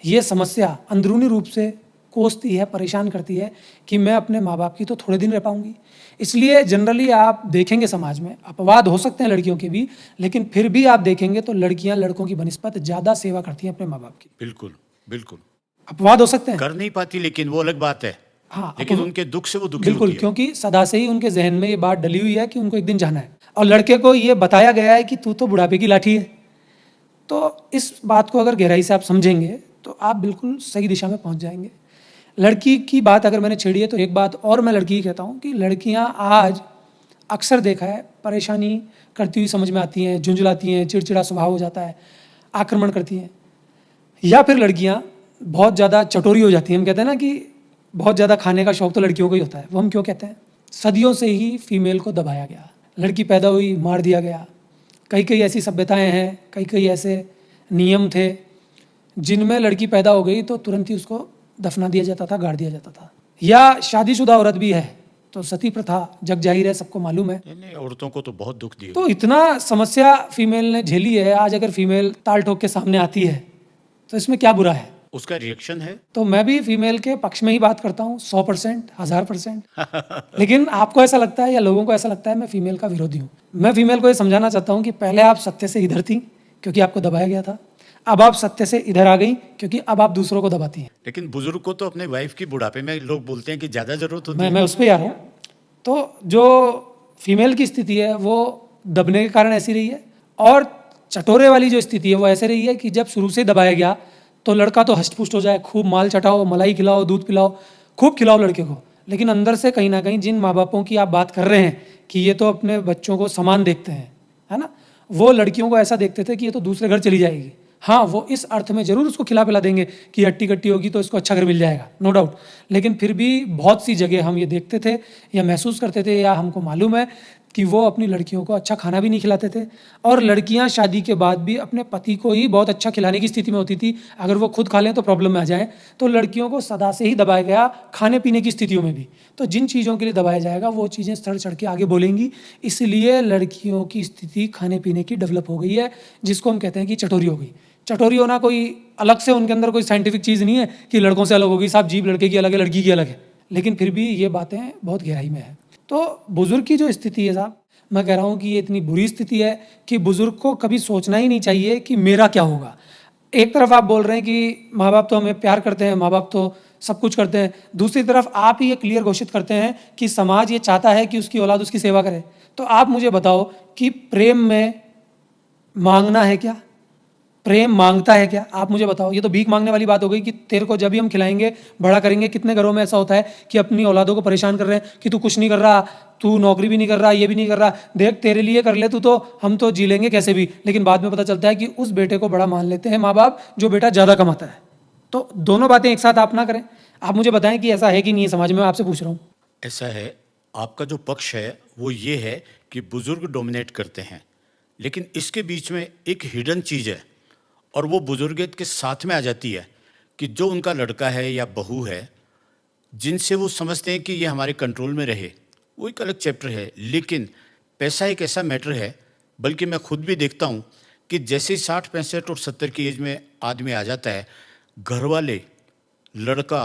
ये समस्या अंदरूनी रूप से कोसती है, परेशान करती है कि मैं अपने माँ बाप की तो थोड़े दिन रह पाऊंगी। इसलिए जनरली आप देखेंगे समाज में अपवाद हो सकते हैं लड़कियों के भी, लेकिन फिर भी आप देखेंगे तो लड़कियां लड़कों की बनिस्पत ज़्यादा सेवा करती हैं अपने माँ बाप की। बिल्कुल बिल्कुल। अपवाद हो सकते हैं, कर नहीं पाती, लेकिन वो अलग बात है। हाँ, लेकिन उनके दुख से वो दुखी बिल्कुल, होती है। क्योंकि सदा से ही उनके जहन में ये बात डली हुई है कि उनको एक दिन जाना है, और लड़के को ये बताया गया है कि तू तो बुढ़ापे की लाठी है। तो इस बात को अगर गहराई से आप समझेंगे तो आप बिल्कुल सही दिशा में पहुंच जाएंगे। लड़की की बात अगर मैंने छेड़ी है तो एक बात और मैं लड़की की कहता हूँ कि लड़कियाँ आज अक्सर देखा है परेशानी करती हुई समझ में आती हैं, झुंझलाती हैं, चिड़चिड़ा स्वभाव हो जाता है, आक्रमण करती हैं, या फिर लड़कियाँ बहुत ज़्यादा चटोरी हो जाती हैं। हम कहते हैं ना कि बहुत ज़्यादा खाने का शौक तो लड़कियों को ही होता है। वो हम क्यों कहते हैं? सदियों से ही फीमेल को दबाया गया, लड़की पैदा हुई मार दिया गया। कई कई ऐसी सभ्यताएं हैं, कई कई ऐसे नियम थे जिनमें लड़की पैदा हो गई तो तुरंत ही उसको दफना दिया जाता था, गाड़ दिया जाता था। या शादीशुदा औरत भी है तो सती प्रथा जग जाहिर है, सबको मालूम है। नहीं, औरतों को तो बहुत दुख दिया। तो इतना समस्या फीमेल ने झेली है, आज अगर फीमेल ताल ठोक के सामने आती है तो इसमें क्या बुरा है? उसका रिएक्शन है। तो मैं भी फीमेल के पक्ष में ही बात करता हूँ 100%, 1000%। लेकिन आपको ऐसा लगता है या लोगों को ऐसा लगता है मैं फीमेल का विरोधी हूँ। मैं फीमेल को ये समझाना चाहता हूँ कि पहले आप सत्य से इधर थी क्योंकि आपको दबाया गया था, अब आप सत्य से इधर आ गई क्योंकि अब आप दूसरों को दबाती हैं। लेकिन बुजुर्ग को तो अपने वाइफ की बुढ़ापे में लोग बोलते हैं कि ज़्यादा जरूरत होती है। मैं उस पर आ रहा हूँ। तो जो फीमेल की स्थिति है वो दबने के कारण ऐसी रही है, और चटोरे वाली जो स्थिति है वो ऐसे रही है कि जब शुरू से दबाया गया तो लड़का तो हष्ट-पुष्ट हो जाए, खूब माल चटाओ, मलाई खिलाओ, दूध पिलाओ, खूब खिलाओ लड़के को। लेकिन अंदर से कहीं ना कहीं जिन माँ बापों की आप बात कर रहे हैं कि ये तो अपने बच्चों को समान देखते हैं, है ना, वो लड़कियों को ऐसा देखते थे कि ये तो दूसरे घर चली जाएगी। हाँ, वो इस अर्थ में जरूर उसको खिला पिला देंगे कि हट्टी कट्टी होगी तो इसको अच्छा घर मिल जाएगा, नो डाउट। लेकिन फिर भी बहुत सी जगह हम ये देखते थे या महसूस करते थे या हमको मालूम है कि वो अपनी लड़कियों को अच्छा खाना भी नहीं खिलाते थे, और लड़कियां शादी के बाद भी अपने पति को ही बहुत अच्छा खिलाने की स्थिति में होती थी। अगर वो खुद खा लें तो प्रॉब्लम में आ जाए, तो लड़कियों को सदा से ही दबाया गया खाने पीने की स्थितियों में भी। तो जिन चीज़ों के लिए दबाया जाएगा वो चीज़ें सड़ सड़ के आगे बोलेंगी, इसलिए लड़कियों की स्थिति खाने पीने की डेवलप हो गई है, जिसको हम कहते हैं कि चटोरी हो गई। चटोरी होना कोई अलग से उनके अंदर कोई साइंटिफिक चीज़ नहीं है कि लड़कों से अलग होगी, साहब जीभ लड़के की अलग है, लड़की की अलग है, लेकिन फिर भी ये बातें बहुत गहराई में है। तो बुजुर्ग की जो स्थिति है साहब, मैं कह रहा हूँ कि ये इतनी बुरी स्थिति है कि बुजुर्ग को कभी सोचना ही नहीं चाहिए कि मेरा क्या होगा। एक तरफ आप बोल रहे हैं कि माँ बाप तो हमें प्यार करते हैं, माँ बाप तो सब कुछ करते हैं, दूसरी तरफ आप ही ये क्लियर घोषित करते हैं कि समाज ये चाहता है कि उसकी औलाद उसकी सेवा करे। तो आप मुझे बताओ कि प्रेम में मांगना है क्या? प्रेम मांगता है क्या? आप मुझे बताओ। ये तो भीख मांगने वाली बात हो गई कि तेरे को जब भी हम खिलाएंगे बड़ा करेंगे। कितने घरों में ऐसा होता है कि अपनी औलादों को परेशान कर रहे हैं कि तू कुछ नहीं कर रहा, तू नौकरी भी नहीं कर रहा, ये भी नहीं कर रहा, देख तेरे लिए कर ले तू, तो हम तो जी लेंगे कैसे भी। लेकिन बाद में पता चलता है कि उस बेटे को बड़ा मान लेते हैं माँ बाप जो बेटा ज़्यादा कमाता है। तो दोनों बातें एक साथ आप ना करें। आप मुझे बताएं कि ऐसा है कि नहीं है समाज में, मैं आपसे पूछ रहा हूँ। ऐसा है, आपका जो पक्ष है वो ये है कि बुजुर्ग डोमिनेट करते हैं, लेकिन इसके बीच में एक हिडन चीज़ है और वो बुजुर्गियत के साथ में आ जाती है कि जो उनका लड़का है या बहू है जिनसे वो समझते हैं कि ये हमारे कंट्रोल में रहे, वो एक अलग चैप्टर है। लेकिन पैसा एक ऐसा मैटर है, बल्कि मैं खुद भी देखता हूँ कि जैसे ही 60, 65 और 70 की एज में आदमी आ जाता है, घर वाले, लड़का,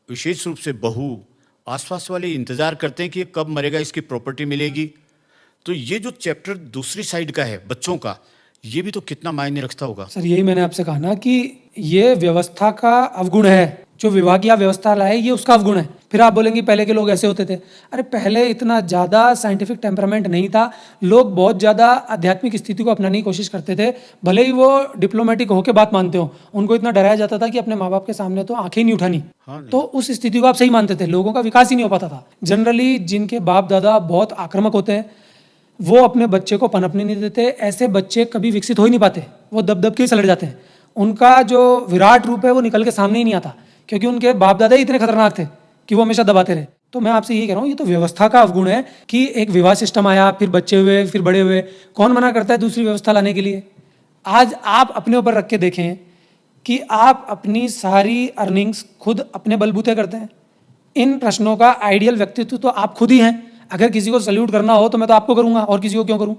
विशेष रूप से बहू, आसपास वाले इंतज़ार करते हैं कि ये कब मरेगा, इसकी प्रॉपर्टी मिलेगी। तो ये जो चैप्टर दूसरी साइड का है बच्चों का, ये भी तो कितना मायने रखता होगा। सर यही मैंने आपसे कहा ना कि ये व्यवस्था का अवगुण है। जो विभागीय व्यवस्था लाए ये उसका अवगुण है। फिर आप बोलेंगे पहले के लोग ऐसे होते थे। अरे पहले इतना ज़्यादा साइंटिफिक टेम्परामेंट नहीं था, लोग बहुत ज़्यादा आध्यात्मिक स्थिति को अपनाने की कोशिश करते थे, भले ही वो डिप्लोमेटिक होकर बात मानते हो। उनको इतना डराया जाता था कि अपने माँ बाप के सामने तो आंखें नहीं उठानी। तो उस स्थिति को आप सही मानते थे, लोगों का विकास ही नहीं हो पाता था। जनरली जिनके बाप दादा बहुत आक्रामक होते हैं वो अपने बच्चे को पनपने नहीं देते। ऐसे बच्चे कभी विकसित हो ही नहीं पाते, वो दब दब के ही सलट जाते हैं। उनका जो विराट रूप है वो निकल के सामने ही नहीं आता, क्योंकि उनके बाप दादा ही इतने खतरनाक थे कि वो हमेशा दबाते रहे। तो मैं आपसे यही कह रहा हूँ, ये तो व्यवस्था का अवगुण है कि एक विवाह सिस्टम आया, फिर बच्चे हुए, फिर बड़े हुए। कौन मना करता है दूसरी व्यवस्था लाने के लिए? आज आप अपने ऊपर रख के देखें कि आप अपनी सारी अर्निंग्स खुद अपने बलबूते करते हैं। इन प्रश्नों का आइडियल व्यक्तित्व तो आप खुद ही हैं। अगर किसी को सल्यूट करना हो तो मैं तो आपको करूंगा, और किसी को क्यों करूं?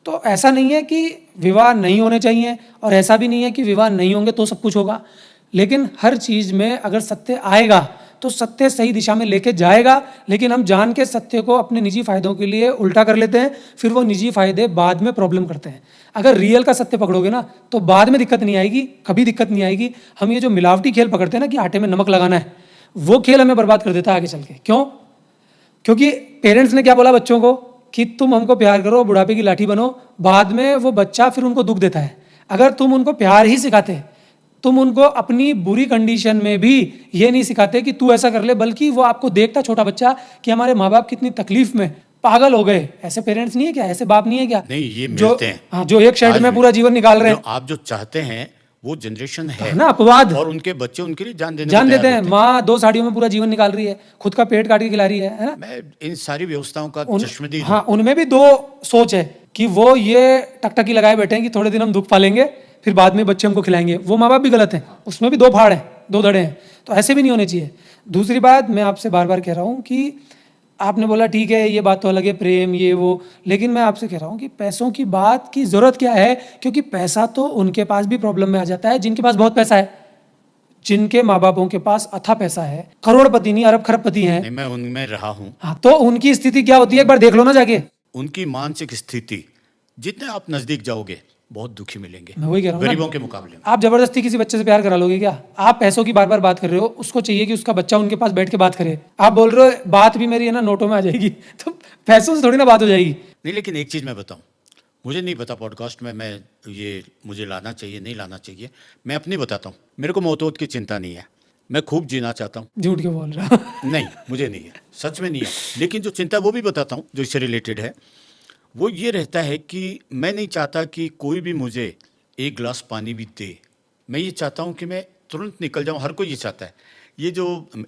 तो ऐसा नहीं है कि विवाह नहीं होने चाहिए, और ऐसा भी नहीं है कि विवाह नहीं होंगे तो सब कुछ होगा। लेकिन हर चीज़ में अगर सत्य आएगा तो सत्य सही दिशा में लेके जाएगा। लेकिन हम जान के सत्य को अपने निजी फायदों के लिए उल्टा कर लेते हैं, फिर वो निजी फायदे बाद में प्रॉब्लम करते हैं। अगर रियल का सत्य पकड़ोगे ना तो बाद में दिक्कत नहीं आएगी, कभी दिक्कत नहीं आएगी। हम ये जो मिलावटी खेल पकड़ते हैं ना कि आटे में नमक लगाना है, वो खेल हमें बर्बाद कर देता है आगे चल के। क्यों? क्योंकि पेरेंट्स ने क्या बोला बच्चों को कि तुम हमको प्यार करो, बुढ़ापे की लाठी बनो। बाद में वो बच्चा फिर उनको दुख देता है। अगर तुम उनको प्यार ही सिखाते, तुम उनको अपनी बुरी कंडीशन में भी ये नहीं सिखाते कि तू ऐसा कर ले, बल्कि वो आपको देखता छोटा बच्चा कि हमारे माँ बाप कितनी तकलीफ में पागल हो गए। ऐसे पेरेंट्स नहीं है क्या? ऐसे बाप नहीं है क्या? नहीं, ये जो मिलते हैं। हाँ, जो एक शर्ट आज में भी पूरा जीवन निकाल रहे हैं। आप जो चाहते हैं वो जनरेशन है ना अपवाद, और उनके बच्चे उनके लिए जान देने जान को देते तैयार हैं। होते माँ 2 साड़ियों में पूरा जीवन निकाल रही है, खुद का पेट काट के खिला रही है ना। मैं इन सारी व्यवस्थाओं का चश्मदीद हूं। हाँ, उनमें भी 2 सोच है कि वो ये टकटकी लगाए बैठे हैं कि थोड़े दिन हम दुख पालेंगे, फिर बाद में बच्चे हमको खिलाएंगे। वो माँ बाप भी गलत हैं, उसमें भी 2 फाड़ हैं, 2 धड़े हैं। तो ऐसे भी नहीं होने चाहिए। दूसरी बात मैं आपसे बार बार कह रहा हूँ कि आपने बोला ठीक है ये बात तो अलग है, प्रेम ये वो, लेकिन मैं आपसे कह रहा हूँ कि पैसों की बात की ज़रूरत क्या है? क्योंकि पैसा तो उनके पास भी प्रॉब्लम में आ जाता है जिनके पास बहुत पैसा है, जिनके माँ बापों के पास अथा पैसा है, करोड़पति नहीं अरब खरबपति हैं। नहीं, मैं उनमें रहा हूं। हाँ, तो उनकी स्थिति क्या होती है एक बार देख लो ना जाके। उनकी मानसिक स्थिति, जितने आप नजदीक जाओगे बहुत दुखी मिलेंगे मैं वही कह रहा हूँ ना। गरीबों के मुकाबले में। आप जबरदस्ती किसी बच्चे से प्यार करा लोगे क्या? आप पैसों की बार बार बात कर रहे हो, उसको चाहिए कि उसका बच्चा उनके पास बैठ के बात करे। आप बोल रहे हो बात भी मेरी है ना नोटों में आ जाएगी, तो पैसों से थोड़ी ना बात हो जाएगी। नहीं, लेकिन एक चीज़ मैं बताऊं, मुझे नहीं पता पॉडकास्ट में मैं ये मुझे लाना चाहिए नहीं लाना चाहिए, मैं अपनी बताता हूँ। मेरे को मौत की चिंता नहीं है, मैं खूब जीना चाहता हूँ। झूठ क्यों बोल रहा हूँ? नहीं, मुझे नहीं है, सच में नहीं है। लेकिन जो चिंता वो भी बताता हूँ जो इससे रिलेटेड है, वो ये रहता है कि मैं नहीं चाहता कि कोई भी मुझे एक गिलास पानी भी दे। मैं ये चाहता हूँ कि मैं तुरंत निकल जाऊँ। हर कोई ये चाहता है ये जो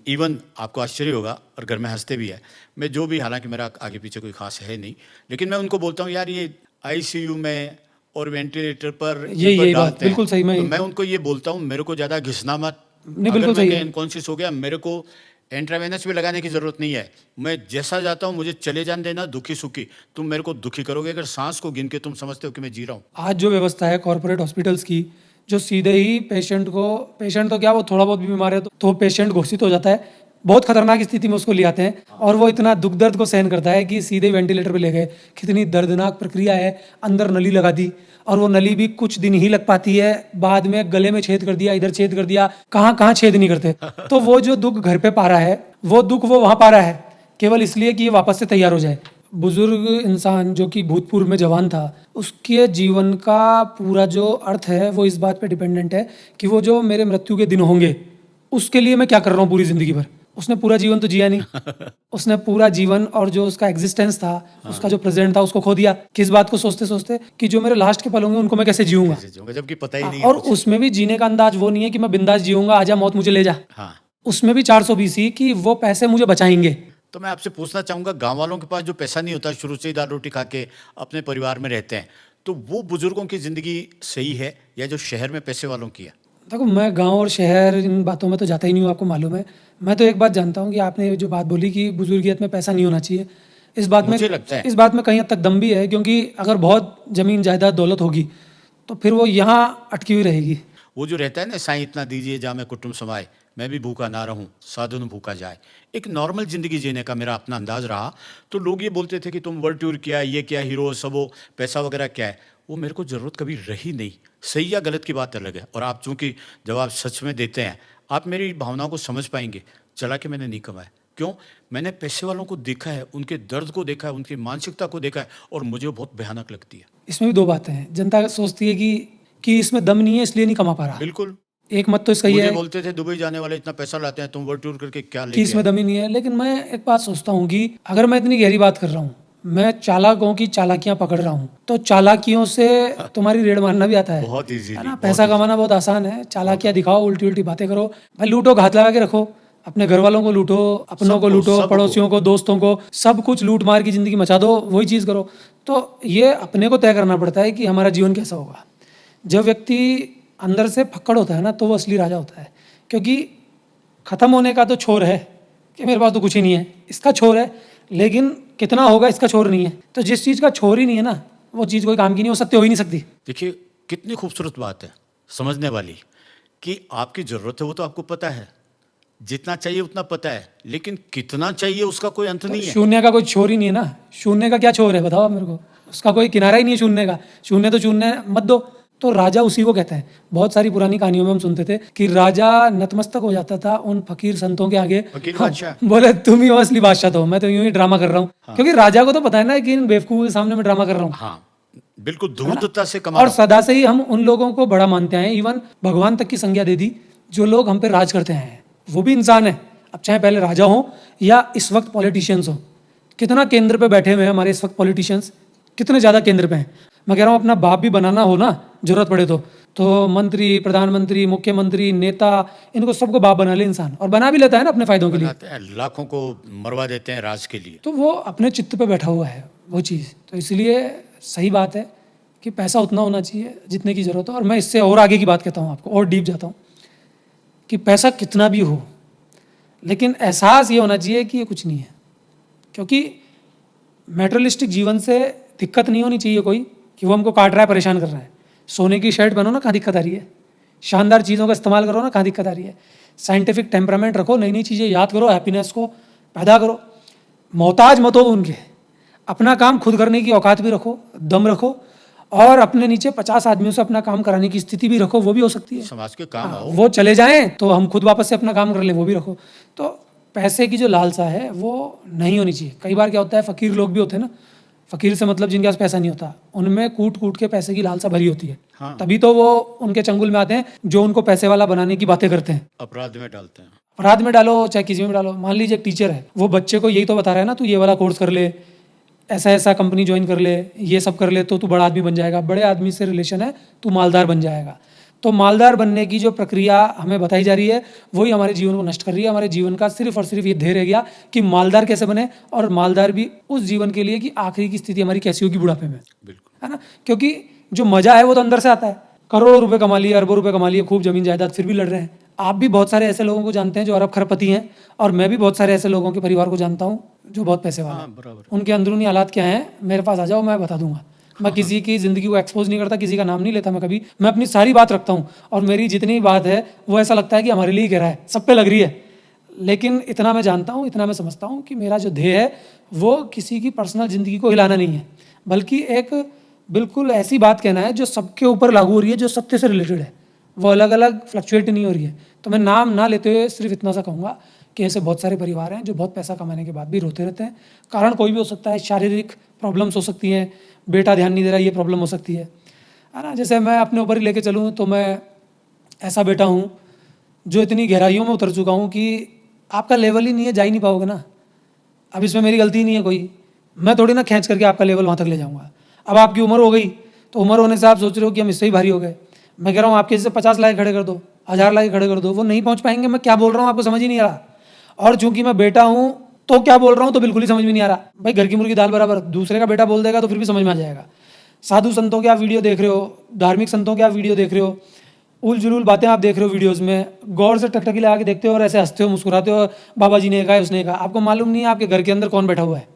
इवन आपको आश्चर्य होगा और घर में हंसते भी है, मैं जो भी, हालांकि मेरा आगे पीछे कोई खास है नहीं, लेकिन मैं उनको बोलता हूँ यार ये आईसीयू में और वेंटिलेटर पर यही बात डालते हैं, बिल्कुल सही। तो मैं उनको ये बोलता हूँ मेरे को ज़्यादा घिसना मत। नहीं, बिल्कुल सही है। इनकॉन्शियस हो गया, मेरे को इंट्रावेनस भी लगाने की ज़रूरत नहीं है, मैं जैसा जाता हूँ मुझे चले जाने देना, दुखी सुखी। तुम मेरे को दुखी करोगे अगर सांस को गिन के तुम समझते हो कि मैं जी रहा हूँ। आज जो व्यवस्था है कॉर्पोरेट हॉस्पिटल्स की, जो सीधे ही पेशेंट तो क्या, वो थोड़ा बहुत भी बीमार है तो पेशेंट घोषित हो जाता है, बहुत खतरनाक स्थिति में उसको ले आते हैं और वो इतना दुख दर्द को सहन करता है कि सीधे वेंटिलेटर पे ले गए। कितनी दर्दनाक प्रक्रिया है, अंदर नली लगा दी और वो नली भी कुछ दिन ही लग पाती है, बाद में गले में छेद कर दिया, इधर छेद कर दिया, कहाँ कहाँ छेद नहीं करते। तो वो जो दुख घर पे पा रहा है वो दुख वो वहाँ पा रहा है केवल इसलिए कि ये वापस से तैयार हो जाए। बुजुर्ग इंसान जो कि भूतपूर्व में जवान था, उसके जीवन का पूरा जो अर्थ है वो इस बात पे डिपेंडेंट है कि वो जो मेरे मृत्यु के दिन होंगे उसके लिए मैं क्या कर रहा हूँ पूरी जिंदगी भर। उसने पूरा जीवन तो जिया नहीं, उसने पूरा जीवन और जो उसका एग्जिस्टेंस था, उसका जो प्रेजेंट था, उसको खो दिया। किस बात को सोचते सोचते कि जो मेरे लास्ट के पल होंगे उनको मैं कैसे जीऊंगा, जबकि पता ही नहीं और है उसमें भी जीने का अंदाज वो नहीं है कि मैं बिंदास जीऊंगा, आजा मौत मुझे ले जा। हाँ। उसमें भी 420 कि वो पैसे मुझे बचाएंगे। तो मैं आपसे पूछना चाहूँगा, गांव वालों के पास जो पैसा नहीं होता, शुरू से ही दाल रोटी खा के अपने परिवार में रहते हैं, तो वो बुजुर्गों की ज़िंदगी सही है या जो शहर में पैसे वालों की है? देखो, मैं गांव और शहर इन बातों में तो जाता ही नहीं हूँ, आपको मालूम है। मैं तो एक बात जानता हूँ कि आपने जो बात बोली कि बुजुर्गियत में पैसा नहीं होना चाहिए, इस बात में मुझे लगता है इस बात में कहीं हद तक दम भी है, क्योंकि अगर बहुत ज़मीन जायदाद दौलत होगी तो फिर वो यहाँ अटकी हुई रहेगी। वो जो रहता है ना, साईं इतना दीजिए जा मैं कुटुंब समाए, मैं भी भूखा ना रहूं साधु न भूखा जाए, एक नॉर्मल जिंदगी जीने का मेरा अपना अंदाज रहा। तो लोग ये बोलते थे कि तुम वर्ल्ड टूर किया, ये क्या हीरो सब, वो पैसा वगैरह क्या है, वो मेरे को ज़रूरत कभी रही नहीं। सही या गलत की बात अलग है, और आप चूंकि जवाब सच में देते हैं, आप मेरी भावनाओं को समझ पाएंगे। चला के मैंने नहीं कमाया, क्यों? मैंने पैसे वालों को देखा है, उनके दर्द को देखा है, उनकी मानसिकता को देखा है, और मुझे वो बहुत भयानक लगती है। इसमें भी दो बातें हैं। जनता सोचती है कि इसमें दम नहीं है इसलिए नहीं कमा पा रहा। बिल्कुल। एक मत तो इसका ये मुझे है बोलते थे दुबई जाने वाले इतना पैसा लाते हैं, तुम वर्ल्ड टूर करके क्या कि लेके इसमें आए? दम ही नहीं है। लेकिन मैं एक बात सोचता हूँ कि अगर मैं इतनी गहरी बात कर रहा हूँ, मैं चालाकों की चालाकियां पकड़ रहा हूँ, तो चालाकियों से तुम्हारी रेड मारना भी आता है। बहुत ईजी है ना? पैसा कमाना बहुत आसान है, चालाकियां दिखाओ, उल्टी उल्टी बातें करो, भाई लूटो, घात लगा के रखो, अपने घर वालों को लूटो, अपनों को लूटो, पड़ोसियों को, दोस्तों को, सब कुछ लूट मार की जिंदगी मचा दो, वही चीज़ करो। तो ये अपने को तय करना पड़ता है कि हमारा जीवन कैसा होगा। जब व्यक्ति अंदर से फक्कड़ होता है ना, तो वो असली राजा होता है। क्योंकि ख़त्म होने का तो छोर है कि मेरे पास तो कुछ ही नहीं है, इसका छोर है, लेकिन कितना होगा इसका छोर नहीं है। तो जिस चीज़ का छोर ही नहीं है ना, वो चीज़ कोई काम की नहीं हो सकती, हो ही नहीं सकती। देखिए कितनी खूबसूरत बात है समझने वाली, कि आपकी ज़रूरत है वो तो आपको पता है, जितना चाहिए उतना पता है, लेकिन कितना चाहिए उसका कोई अंत नहीं है। शून्य का कोई छोर ही नहीं है ना। शून्य का क्या छोर है बताओ आप मेरे को, उसका कोई किनारा ही नहीं है शून्य का। शून्य तो शून्य मत दो। तो राजा उसी को कहते हैं। बहुत सारी पुरानी कहानियों में हम सुनते थे कि राजा नतमस्तक हो जाता था उन फकीर संतों के आगे, फकीर बादशाह। बोले तुम ही हो असली बादशाह, तो मैं तो यूं ही ड्रामा कर रहा हूँ। क्योंकि राजा को तो पता है ना कि इन बेवकूफों के सामने मैं ड्रामा कर रहा हूँ। हाँ, बिल्कुल धूर्तता से कमा और सदा से ही हम उन लोगों को बड़ा मानते हैं, इवन भगवान तक की संज्ञा दे दी, जो लोग हम पे राज करते हैं। वो भी इंसान है, अब चाहे पहले राजा हो या इस वक्त पॉलिटिशियंस हो। कितना केंद्र पे बैठे हुए हैं हमारे इस वक्त पॉलिटिशियंस, कितने ज़्यादा केंद्र पे हैं। मैं कह रहा हूँ अपना बाप भी बनाना हो ना, जरूरत पड़े तो मंत्री, प्रधानमंत्री, मुख्यमंत्री, नेता, इनको सबको बाप बना ले इंसान, और बना भी लेता है ना अपने फायदों के लिए। बनाते हैं, लाखों को मरवा देते हैं राज के लिए। तो वो अपने चित्त पे बैठा हुआ है वो चीज़। तो इसलिए सही बात है कि पैसा उतना होना चाहिए जितने की ज़रूरत हो। और मैं इससे और आगे की बात कहता हूँ आपको, और डीप जाता हूँ कि पैसा कितना भी हो, लेकिन एहसास ये होना चाहिए कि ये कुछ नहीं है। क्योंकि मेटेरियलिस्टिक जीवन से दिक्कत नहीं होनी चाहिए कोई कि वो हमको काट रहा है, परेशान कर रहा है। सोने की शर्ट पहनो ना, कहाँ दिक्कत आ रही है। शानदार चीज़ों का इस्तेमाल करो ना, कहाँ दिक्कत आ रही है। साइंटिफिक टेम्परामेंट रखो, नई नई चीज़ें याद करो, हैप्पीनेस को पैदा करो, मोहताज मत हो उनके। अपना काम खुद करने की औकात भी रखो, दम रखो, और अपने नीचे 50 आदमियों से अपना काम कराने की स्थिति भी रखो, वो भी हो सकती है। समाज के काम आओ। वो चले जाएं तो हम खुद वापस से अपना काम कर लें, वो भी रखो। तो पैसे की जो लालसा है वो नहीं होनी चाहिए। कई बार क्या होता है, फकीर लोग भी होते हैं ना, फकीर से मतलब जिनके पास पैसा नहीं होता, उनमें कूट कूट के पैसे की लालसा भरी होती है। हाँ। तभी तो वो उनके चंगुल में आते हैं जो उनको पैसे वाला बनाने की बातें करते हैं। अपराध में डालते हैं। अपराध में डालो चाहे किसी में डालो। मान लीजिए एक टीचर है, वो बच्चे को यही तो बता रहा है ना, तू ये वाला कोर्स कर ले, ऐसा ऐसा कंपनी ज्वाइन कर ले, ये सब कर ले तो तू बड़ा आदमी बन जाएगा, बड़े आदमी से रिलेशन है, तू मालदार बन जाएगा। तो मालदार बनने की जो प्रक्रिया हमें बताई जा रही है वही हमारे जीवन को नष्ट कर रही है। हमारे जीवन का सिर्फ और सिर्फ ये ध्येय रह गया कि मालदार कैसे बने, और मालदार भी उस जीवन के लिए कि आखिरी की स्थिति हमारी कैसी होगी बुढ़ापे में, बिल्कुल। है ना। क्योंकि जो मजा है वो तो अंदर से आता है। करोड़ों रुपए कमा लिए, अरबों रुपए कमा लिए, खूब जमीन जायदाद, फिर भी लड़ रहे हैं। आप भी बहुत सारे ऐसे लोगों को जानते हैं जो अरब खरबपति हैं, और मैं भी बहुत सारे ऐसे लोगों के परिवार को जानता हूँ जो बहुत पैसे वाले हैं। बराबर। उनके अंदरूनी हालात क्या हैं, मेरे पास आ जाओ, मैं बता दूंगा। मैं किसी की ज़िंदगी को एक्सपोज नहीं करता, किसी का नाम नहीं लेता मैं कभी। मैं अपनी सारी बात रखता हूँ, और मेरी जितनी बात है वो ऐसा लगता है कि हमारे लिए ही कह रहा है, सब पे लग रही है। लेकिन इतना मैं जानता हूँ, इतना मैं समझता हूँ कि मेरा जो ध्येय है वो किसी की पर्सनल ज़िंदगी को हिलाना नहीं है, बल्कि एक बिल्कुल ऐसी बात कहना है जो सबके ऊपर लागू हो रही है, जो सत्य से रिलेटेड है, वो अलग अलग फ्लक्चुएट नहीं हो रही है। तो मैं नाम ना लेते हुए सिर्फ इतना सा कहूँगा कि ऐसे बहुत सारे परिवार हैं जो बहुत पैसा कमाने के बाद भी रोते रहते हैं। कारण कोई भी हो सकता है, शारीरिक प्रॉब्लम्स हो सकती हैं, बेटा ध्यान नहीं दे रहा, ये प्रॉब्लम हो सकती है ना। जैसे मैं अपने ऊपर ही लेके चलूँ तो मैं ऐसा बेटा हूँ जो इतनी गहराइयों में उतर चुका हूँ कि आपका लेवल ही नहीं है, जा ही नहीं पाओगे ना। अब इसमें मेरी गलती नहीं है कोई, मैं थोड़ी ना खींच करके आपका लेवल वहाँ तक ले जाऊँगा। अब आपकी उम्र हो गई, तो उम्र होने से आप सोच रहे हो कि हम इससे ही भारी हो गए। मैं कह रहा हूँ आपके जैसे 50 लाख खड़े कर दो, 1000 लाख खड़े कर दो, वो नहीं पहुँच पाएंगे। मैं क्या बोल रहा हूँ आपको समझ ही नहीं आ रहा। और चूंकि मैं बेटा हूँ तो क्या बोल रहा हूँ तो बिल्कुल ही समझ में नहीं आ रहा। भाई घर की मुर्गी दाल बराबर, दूसरे का बेटा बोल देगा तो फिर भी समझ में आ जाएगा। साधु संतों के आप वीडियो देख रहे हो, धार्मिक संतों के आप वीडियो देख रहे हो, उल जुलूल बातें आप देख रहे हो वीडियोज़ में, गौर से टकटकी लगा के देखते हो और ऐसे हंसते हो, मुस्कुराते हो, बाबा जी ने कहा, उसने कहा। आपको मालूम नहीं है आपके घर के अंदर कौन बैठा हुआ है।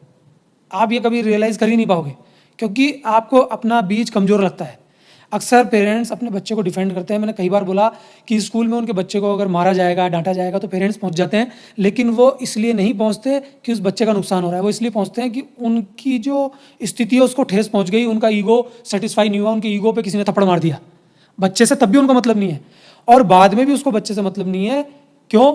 आप ये कभी रियलाइज़ कर ही नहीं पाओगे, क्योंकि आपको अपना बीज कमज़ोर लगता है। अक्सर पेरेंट्स अपने बच्चे को डिफेंड करते हैं। मैंने कई बार बोला कि स्कूल में उनके बच्चे को अगर मारा जाएगा, डांटा जाएगा तो पेरेंट्स पहुंच जाते हैं, लेकिन वो इसलिए नहीं पहुंचते कि उस बच्चे का नुकसान हो रहा है। वो इसलिए पहुंचते हैं कि उनकी जो स्थिति है उसको ठेस पहुंच गई, उनका ईगो सेटिस्फाई नहीं हुआ, उनके ईगो पे किसी ने थप्पड़ मार दिया। बच्चे से तब भी उनको मतलब नहीं है, और बाद में भी उसको बच्चे से मतलब नहीं है। क्यों?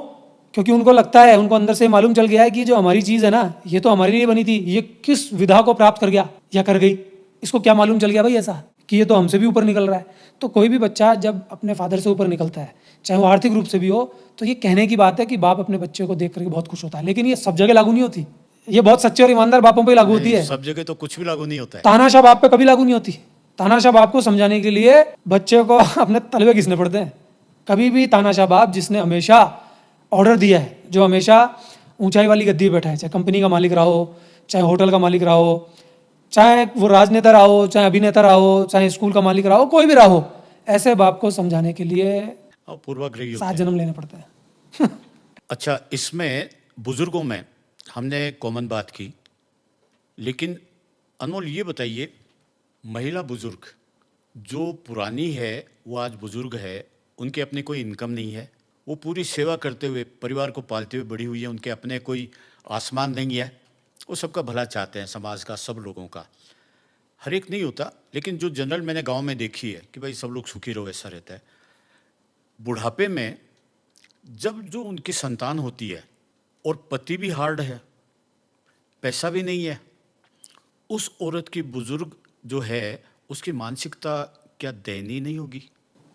क्योंकि उनको लगता है, उनको अंदर से मालूम चल गया है कि जो हमारी चीज़ है ना, ये तो हमारे लिए बनी थी, ये किस विधा को प्राप्त कर गया या कर गई, इसको क्या मालूम चल गया भाई ऐसा कि ये तो हमसे भी ऊपर निकल रहा है। तो कोई भी बच्चा जब अपने फादर से ऊपर निकलता है, चाहे वो आर्थिक रूप से भी हो, तो ये कहने की बात है कि बाप अपने बच्चे को देख करके बहुत खुश होता है। लेकिन ये सब जगह लागू नहीं होती। ये बहुत सच्चे और ईमानदार बापों पे लागू होती है, सब जगह तो कुछ भी लागू नहीं होता है। तानाशाह बाप पे कभी लागू नहीं होती। तानाशाह बाप को समझाने के लिए बच्चे को अपने तलवे घिसने पड़ते हैं। कभी भी तानाशाह बाप जिसने हमेशा ऑर्डर दिया है, जो हमेशा ऊंचाई वाली गद्दी पे बैठा है, चाहे कंपनी का मालिक रहा हो, चाहे होटल का मालिक रहा हो, चाहे वो राजनेता रहा हो, चाहे अभिनेता रहा हो, चाहे स्कूल का मालिक रहा हो, कोई भी रहा हो, ऐसे बाप को समझाने के लिए पूर्वाग्रही 7 जन्म लेने पड़ते हैं। अच्छा, इसमें बुजुर्गों में हमने कॉमन बात की, लेकिन अनमोल ये बताइए, महिला बुजुर्ग जो पुरानी है, वो आज बुजुर्ग है, उनके अपने कोई इनकम नहीं है, वो पूरी सेवा करते हुए परिवार को पालते हुए बड़ी हुई है, उनके अपने कोई आसमान नहीं है, वो सबका भला चाहते हैं, समाज का, सब लोगों का। हर एक नहीं होता, लेकिन जो जनरल मैंने गांव में देखी है कि भाई सब लोग सुखी रहो, ऐसा रहता है। बुढ़ापे में जब जो उनकी संतान होती है और पति भी हार्ड है, पैसा भी नहीं है, उस औरत की बुजुर्ग जो है उसकी मानसिकता क्या दयनीय नहीं होगी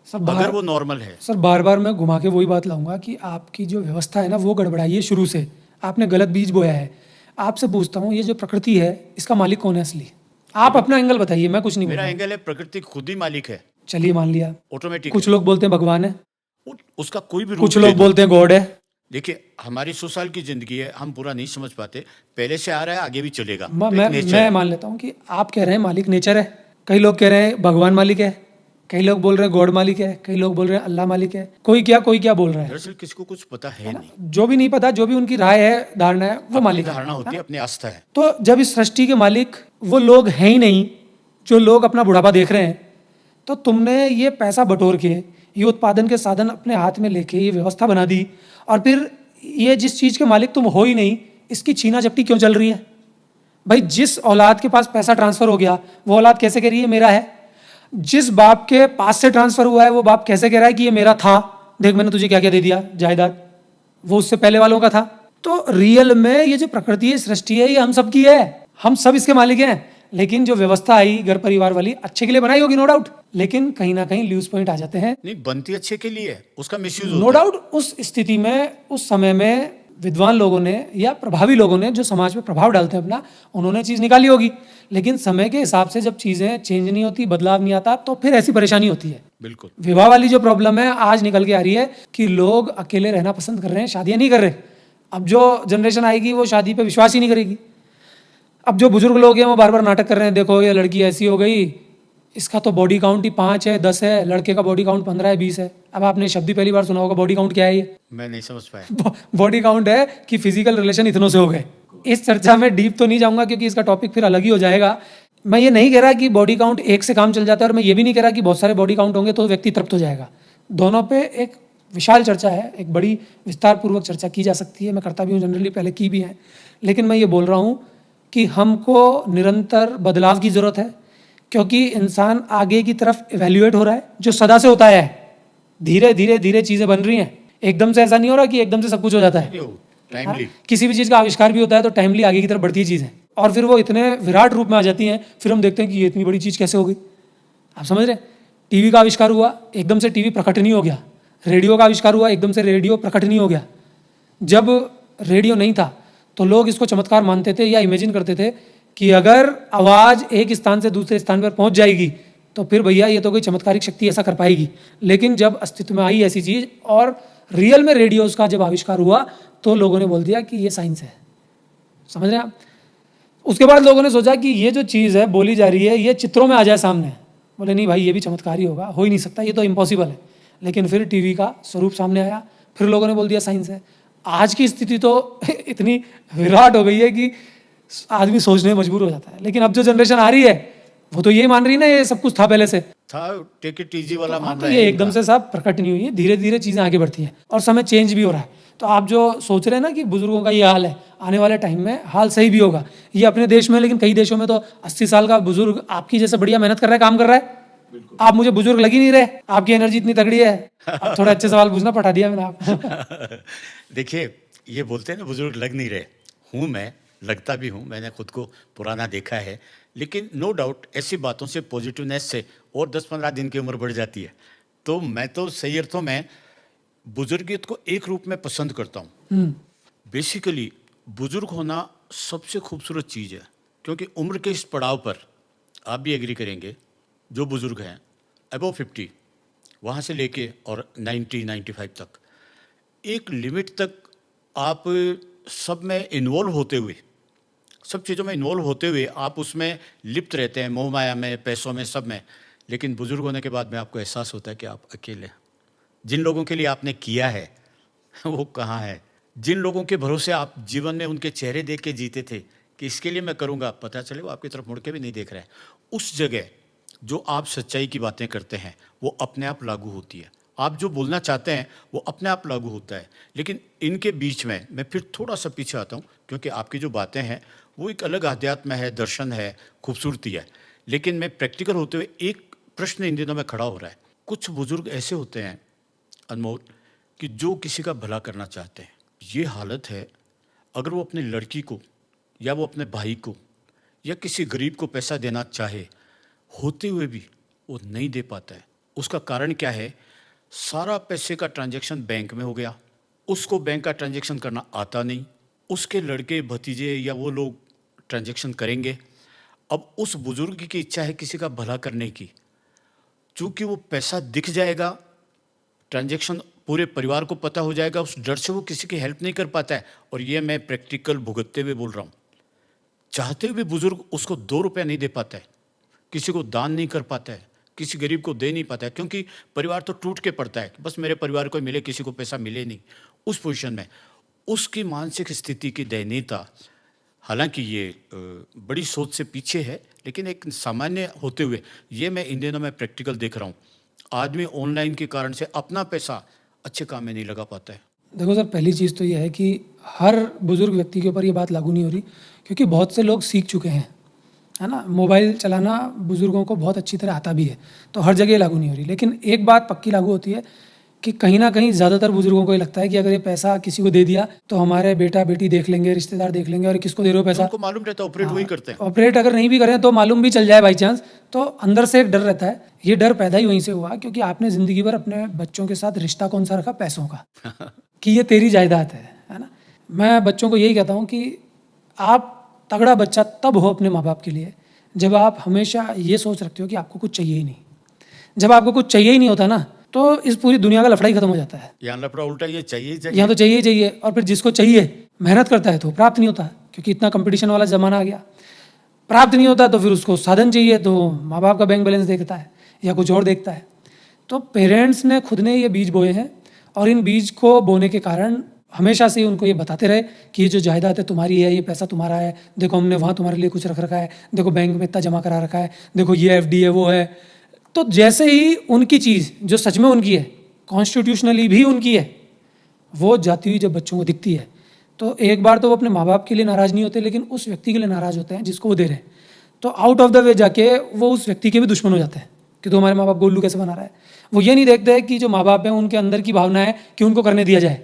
अगर वो नॉर्मल है? सर बार बार मैं घुमा के वही बात लाऊंगा कि आपकी जो व्यवस्था है ना वो गड़बड़ाई है शुरू से, आपने गलत बीज बोया है। आपसे पूछता हूँ, ये जो प्रकृति है इसका मालिक कौन है असली? आप अपना एंगल बताइए, मैं कुछ नहीं मेरा एंगल है प्रकृति खुद ही मालिक है। चलिए मान लिया, ऑटोमेटिक। कुछ लोग बोलते हैं भगवान है, उसका कोई भी रूप, कुछ लोग बोलते हैं गॉड है। देखिए, हमारी 100 साल की जिंदगी है, हम पूरा नहीं समझ पाते, पहले से आ रहा है, आगे भी चलेगा। मैं मान लेता हूँ कि आप कह रहे हैं मालिक नेचर है, कई लोग कह रहे हैं भगवान मालिक है, कई लोग बोल रहे हैं गॉड मालिक है, कई लोग बोल रहे हैं अल्लाह मालिक है, कोई क्या बोल रहा है। दरअसल किसको कुछ पता है नहीं, जो भी नहीं पता, जो भी उनकी राय है, धारणा है, वो मालिक धारणा होती है, अपनी आस्था है। तो जब इस सृष्टि के मालिक वो लोग हैं ही नहीं जो लोग अपना बुढ़ापा देख रहे हैं, तो तुमने ये पैसा बटोर के, ये उत्पादन के साधन अपने हाथ में लेके ये व्यवस्था बना दी, और फिर ये जिस चीज़ के मालिक तुम हो ही नहीं, इसकी छीना झपटी क्यों चल रही है? भाई जिस औलाद के पास पैसा ट्रांसफर हो गया, वो औलाद कैसे कह रही है मेरा है? जिस बाप के पास से ट्रांसफर हुआ है, वो बाप कैसे कह रहा है कि ये मेरा था, देख मैंने तुझे क्या क्या दे दिया जायदाद, वो उससे पहले वालों का था। तो रियल में ये जो प्रकृति है, सृष्टि है, ये हम सब की है, हम सब इसके मालिक हैं। लेकिन जो व्यवस्था आई घर परिवार वाली, अच्छे के लिए बनाई होगी नो डाउट, लेकिन कहीं ना कहीं लूज पॉइंट आ जाते हैं। नहीं, बनती अच्छे के लिए, उसका मिसयूज नो डाउट। उस स्थिति में, उस समय में विद्वान लोगों ने या प्रभावी लोगों ने जो समाज पे प्रभाव डालते हैं अपना, उन्होंने चीज़ निकाली होगी। लेकिन समय के हिसाब से जब चीज़ें चेंज नहीं होती, बदलाव नहीं आता, तो फिर ऐसी परेशानी होती है। बिल्कुल। विवाह वाली जो प्रॉब्लम है आज निकल के आ रही है कि लोग अकेले रहना पसंद कर रहे हैं, शादियां नहीं कर रहे। अब जो जनरेशन आएगी वो शादी पे विश्वास ही नहीं करेगी। अब जो बुजुर्ग लोग हैं वो बार बार नाटक कर रहे हैं, देखो ये लड़की ऐसी हो गई, इसका तो बॉडी काउंट ही 5 है 10 है, लड़के का बॉडी काउंट 15 है 20 है। अब आपने शब्द ही पहली बार सुना होगा, बॉडी काउंट क्या है ये? मैं नहीं समझ पाया। बॉडी काउंट है कि फिजिकल रिलेशन इतनों से हो गए। इस चर्चा में डीप तो नहीं जाऊंगा क्योंकि इसका टॉपिक फिर अलग ही हो जाएगा। मैं ये नहीं कह रहा कि बॉडी काउंट एक से काम चल जाता है, और मैं ये भी नहीं कह रहा कि बहुत सारे बॉडी काउंट होंगे तो व्यक्ति तृप्त हो जाएगा। दोनों पे एक विशाल चर्चा है, एक बड़ी विस्तार पूर्वक चर्चा की जा सकती है, मैं करता भी हूँ जनरली, पहले की भी है। लेकिन मैं ये बोल रहा हूँ कि हमको निरंतर बदलाव की ज़रूरत है, क्योंकि इंसान आगे की तरफ इवैल्यूएट हो रहा है, जो सदा से होता है। धीरे धीरे धीरे चीज़ें बन रही हैं, एकदम से ऐसा नहीं हो रहा कि एकदम से सब कुछ हो जाता है। टाइमली किसी भी चीज़ का आविष्कार भी होता है तो टाइमली आगे की तरफ बढ़ती है चीज़ें, और फिर वो इतने विराट रूप में आ जाती हैं, फिर हम देखते हैं कि ये इतनी बड़ी चीज़ कैसे हो गई। आप समझ रहे हैं? टीवी का आविष्कार हुआ, एकदम से टीवी प्रकट नहीं हो गया। रेडियो का आविष्कार हुआ, एकदम से रेडियो प्रकट नहीं हो गया। जब रेडियो नहीं था तो लोग इसको चमत्कार मानते थे या इमेजिन करते थे कि अगर आवाज़ एक स्थान से दूसरे स्थान पर पहुंच जाएगी तो फिर भैया ये तो कोई चमत्कारिक शक्ति ऐसा कर पाएगी। लेकिन जब अस्तित्व में आई ऐसी चीज़ और रियल में रेडियोस का जब आविष्कार हुआ तो लोगों ने बोल दिया कि ये साइंस है। समझ रहे हैं आप? उसके बाद लोगों ने सोचा कि ये जो चीज़ है बोली जा रही है ये चित्रों में आ जाए सामने। बोले नहीं भाई, ये भी चमत्कार ही होगा, हो ही नहीं सकता, ये तो इम्पॉसिबल है। लेकिन फिर टीवी का स्वरूप सामने आया, फिर लोगों ने बोल दिया साइंस है। आज की स्थिति तो इतनी विराट हो गई है कि आदमी सोचने में मजबूर हो जाता है। लेकिन अब जो जनरेशन आ रही है वो तो ये मान रही है ना ये सब कुछ था पहले से, था टेक इट इजी वाला मान तो रहा ये है एकदम से सब प्रकट नहीं हुई है। धीरे धीरे चीज़ें आगे बढ़ती हैं और समय चेंज भी हो रहा है। तो आप जो सोच रहे हैं ना कि बुजुर्गों का ये हाल है, आने वाले टाइम में हाल सही भी होगा। ये अपने देश में, लेकिन कई देशों में तो 80 साल का बुजुर्ग आपकी जैसे बढ़िया मेहनत कर रहा है, काम कर रहा है। आप मुझे बुजुर्ग लग ही नहीं रहे, आपकी एनर्जी इतनी तगड़ी है। अब थोड़े अच्छे सवाल पूछना, पटा दिया मैंने आप। देखिए, ये बोलते हैं ना बुजुर्ग लग नहीं रहे, हूँ मैं, लगता भी हूँ, मैंने खुद को पुराना देखा है। लेकिन नो डाउट ऐसी बातों से, पॉजिटिवनेस से और 10-15 दिन की उम्र बढ़ जाती है। तो मैं तो सही अर्थों में बुजुर्गियत को एक रूप में पसंद करता हूँ। बेसिकली बुजुर्ग होना सबसे खूबसूरत चीज़ है, क्योंकि उम्र के इस पड़ाव पर आप भी एग्री करेंगे, जो बुजुर्ग हैं अबव 50 वहाँ से लेके और 90-95 तक, एक लिमिट तक आप सब में इन्वॉल्व होते हुए, सब चीज़ों में इन्वॉल्व होते हुए आप उसमें लिप्त रहते हैं, मोह माया में, पैसों में, सब में। लेकिन बुजुर्ग होने के बाद में आपको एहसास होता है कि आप अकेले हैं। जिन लोगों के लिए आपने किया है वो कहाँ है? जिन लोगों के भरोसे आप जीवन में उनके चेहरे देख के जीते थे कि इसके लिए मैं करूँगा, पता चले वो आपकी तरफ मुड़ के भी नहीं देख रहे हैं। उस जगह जो आप सच्चाई की बातें करते हैं वो अपने आप लागू होती है। आप जो बोलना चाहते हैं वो अपने आप लागू होता है। लेकिन इनके बीच में मैं फिर थोड़ा सा पीछे आता हूँ, क्योंकि आपकी जो बातें हैं वो एक अलग अध्यात्म है, दर्शन है, खूबसूरती है। लेकिन मैं प्रैक्टिकल होते हुए एक प्रश्न इन दिनों में खड़ा हो रहा है। कुछ बुजुर्ग ऐसे होते हैं अनमोल कि जो किसी का भला करना चाहते हैं। ये हालत है, अगर वो अपनी लड़की को या वो अपने भाई को या किसी गरीब को पैसा देना चाहे, होते हुए भी वो नहीं दे पाता है। उसका कारण क्या है? सारा पैसे का ट्रांजैक्शन बैंक में हो गया, उसको बैंक का ट्रांजैक्शन करना आता नहीं, उसके लड़के भतीजे या वो लोग ट्रांजैक्शन करेंगे। अब उस बुजुर्ग की इच्छा है किसी का भला करने की, चूँकि वो पैसा दिख जाएगा, ट्रांजैक्शन पूरे परिवार को पता हो जाएगा, उस डर से वो किसी की हेल्प नहीं कर पाता है। और ये मैं प्रैक्टिकल भुगतते हुए बोल रहा हूँ। चाहते हुए बुजुर्ग उसको 2 रुपये नहीं दे पाता है, किसी को दान नहीं कर पाता है, किसी गरीब को दे नहीं पाता है, क्योंकि परिवार तो टूट के पड़ता है, बस मेरे परिवार को मिले, किसी को पैसा मिले नहीं। उस पोजीशन में उसकी मानसिक स्थिति की दयनीयता, हालांकि ये बड़ी सोच से पीछे है, लेकिन एक सामान्य होते हुए ये मैं इन दिनों में प्रैक्टिकल देख रहा हूँ। आदमी ऑनलाइन के कारण से अपना पैसा अच्छे काम में नहीं लगा पाता है। देखो सर, पहली चीज़ तो ये है कि हर बुजुर्ग व्यक्ति के ऊपर ये बात लागू नहीं हो रही, क्योंकि बहुत से लोग सीख चुके हैं, है ना। मोबाइल चलाना बुजुर्गों को बहुत अच्छी तरह आता भी है, तो हर जगह लागू नहीं हो रही। लेकिन एक बात पक्की लागू होती है कि कहीं ना कहीं ज़्यादातर बुजुर्गों को ये लगता है कि अगर ये पैसा किसी को दे दिया तो हमारे बेटा बेटी देख लेंगे, रिश्तेदार देख लेंगे, और किसको दे रहे हो पैसा, उनको मालूम रहता है, ऑपरेट वही करते हैं। ऑपरेट अगर नहीं भी करें तो मालूम भी चल जाए बाई चांस, तो अंदर से एक डर रहता है। ये डर पैदा ही वहीं से हुआ, क्योंकि आपने ज़िंदगी भर अपने बच्चों के साथ रिश्ता कौन सा रखा? पैसों का कि ये तेरी जायदाद है ना। मैं बच्चों को यही कहता हूँ कि आप तगड़ा बच्चा तब हो अपने माँ बाप के लिए जब आप हमेशा ये सोच रखते हो कि आपको कुछ चाहिए ही नहीं। जब आपको कुछ चाहिए ही नहीं होता ना, तो इस पूरी दुनिया का लफड़ा ही खत्म हो जाता है। यहाँ लफड़ा उल्टा, ये चाहिए ही चाहिए। यहाँ तो चाहिए ही चाहिए, और फिर जिसको चाहिए मेहनत करता है तो प्राप्त नहीं होता, क्योंकि इतना कंपटीशन वाला ज़माना आ गया। प्राप्त नहीं होता तो फिर उसको साधन चाहिए, तो माँ बाप का बैंक बैलेंस देखता है या कुछ और देखता है। तो पेरेंट्स ने खुद ने ये बीज बोए हैं, और इन बीज को बोने के कारण हमेशा से ही उनको ये बताते रहे कि ये जो जायदाद है तुम्हारी है, ये पैसा तुम्हारा है, देखो हमने वहाँ तुम्हारे लिए कुछ रख रखा है, देखो बैंक में इतना जमा करा रखा है, देखो ये एफडी है, वो है। तो जैसे ही उनकी चीज़ जो सच में उनकी है, कॉन्स्टिट्यूशनली भी उनकी है, वो जाती हुई जब बच्चों को दिखती है, तो एक बार तो वो अपने माँ बाप के लिए नाराज़ नहीं होते, लेकिन उस व्यक्ति के लिए नाराज़ होते हैं जिसको वो दे रहे हैं। तो आउट ऑफ द वे जाके वो उस व्यक्ति के भी दुश्मन हो जाते हैं कि तो हमारे माँ बाप को उल्लू कैसे बना रहा है। वो ये नहीं देखते कि जो माँ बाप हैं उनके अंदर की भावना है कि उनको करने दिया जाए।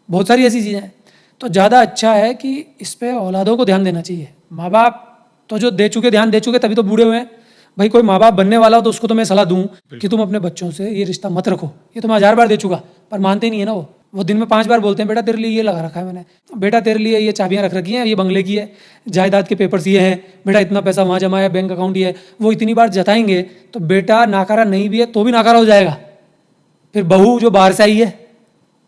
बहुत सारी ऐसी चीज़ें हैं। तो ज़्यादा अच्छा है कि इस पे औलादों को ध्यान देना चाहिए। माँ बाप तो जो दे चुके, ध्यान दे चुके, तभी तो बूढ़े हुए हैं। भाई कोई माँ बाप बनने वाला हो तो उसको तो मैं सलाह दूं कि तुम अपने बच्चों से ये रिश्ता मत रखो। ये तो मैं 1000 बार दे चुका, पर मानते नहीं है ना। वो दिन में 5 बार बोलते हैं, बेटा तेरे लिए ये लगा रखा है मैंने, बेटा तेरे लिए ये चाबियां रख रखी हैं, ये बंगले की है, जायदाद के पेपर्स ये हैं, बेटा इतना पैसा वहाँ जमा है, बैंक अकाउंट ये है। वो इतनी बार जताएंगे तो बेटा नाकारा नहीं भी है तो भी नाकारा हो जाएगा। फिर बहू जो बाहर से आई है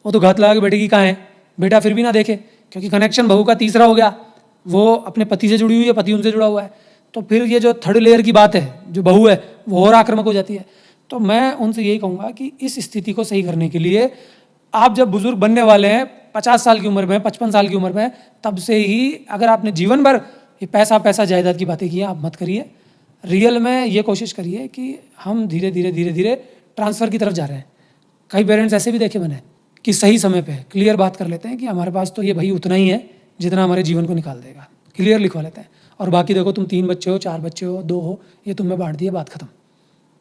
वो तो घात लगा के बैठेगी कहाँ है, बेटा फिर भी ना देखे, क्योंकि कनेक्शन बहू का तीसरा हो गया, वो अपने पति से जुड़ी हुई है, पति उनसे जुड़ा हुआ है। तो फिर ये जो थर्ड लेयर की बात है, जो बहू है, वो और आक्रामक हो जाती है। तो मैं उनसे यही कहूँगा कि इस स्थिति को सही करने के लिए आप जब बुजुर्ग बनने वाले हैं, 50 साल की उम्र में, 55 साल की उम्र में, तब से ही अगर आपने जीवन भर ये पैसा पैसा जायदाद की बातें की हैं, आप मत करिए। रियल में ये कोशिश करिए कि हम धीरे धीरे धीरे धीरे ट्रांसफ़र की तरफ जा रहे हैं। कई पेरेंट्स ऐसे भी देखे मैंने कि सही समय पे क्लियर बात कर लेते हैं कि हमारे पास तो ये भाई उतना ही है जितना हमारे जीवन को निकाल देगा, क्लियर लिखवा लेते हैं, और बाकी देखो तुम 3 बच्चे हो, 4 बच्चे हो, 2 हो, ये तुम में बांट दिए, बात खत्म।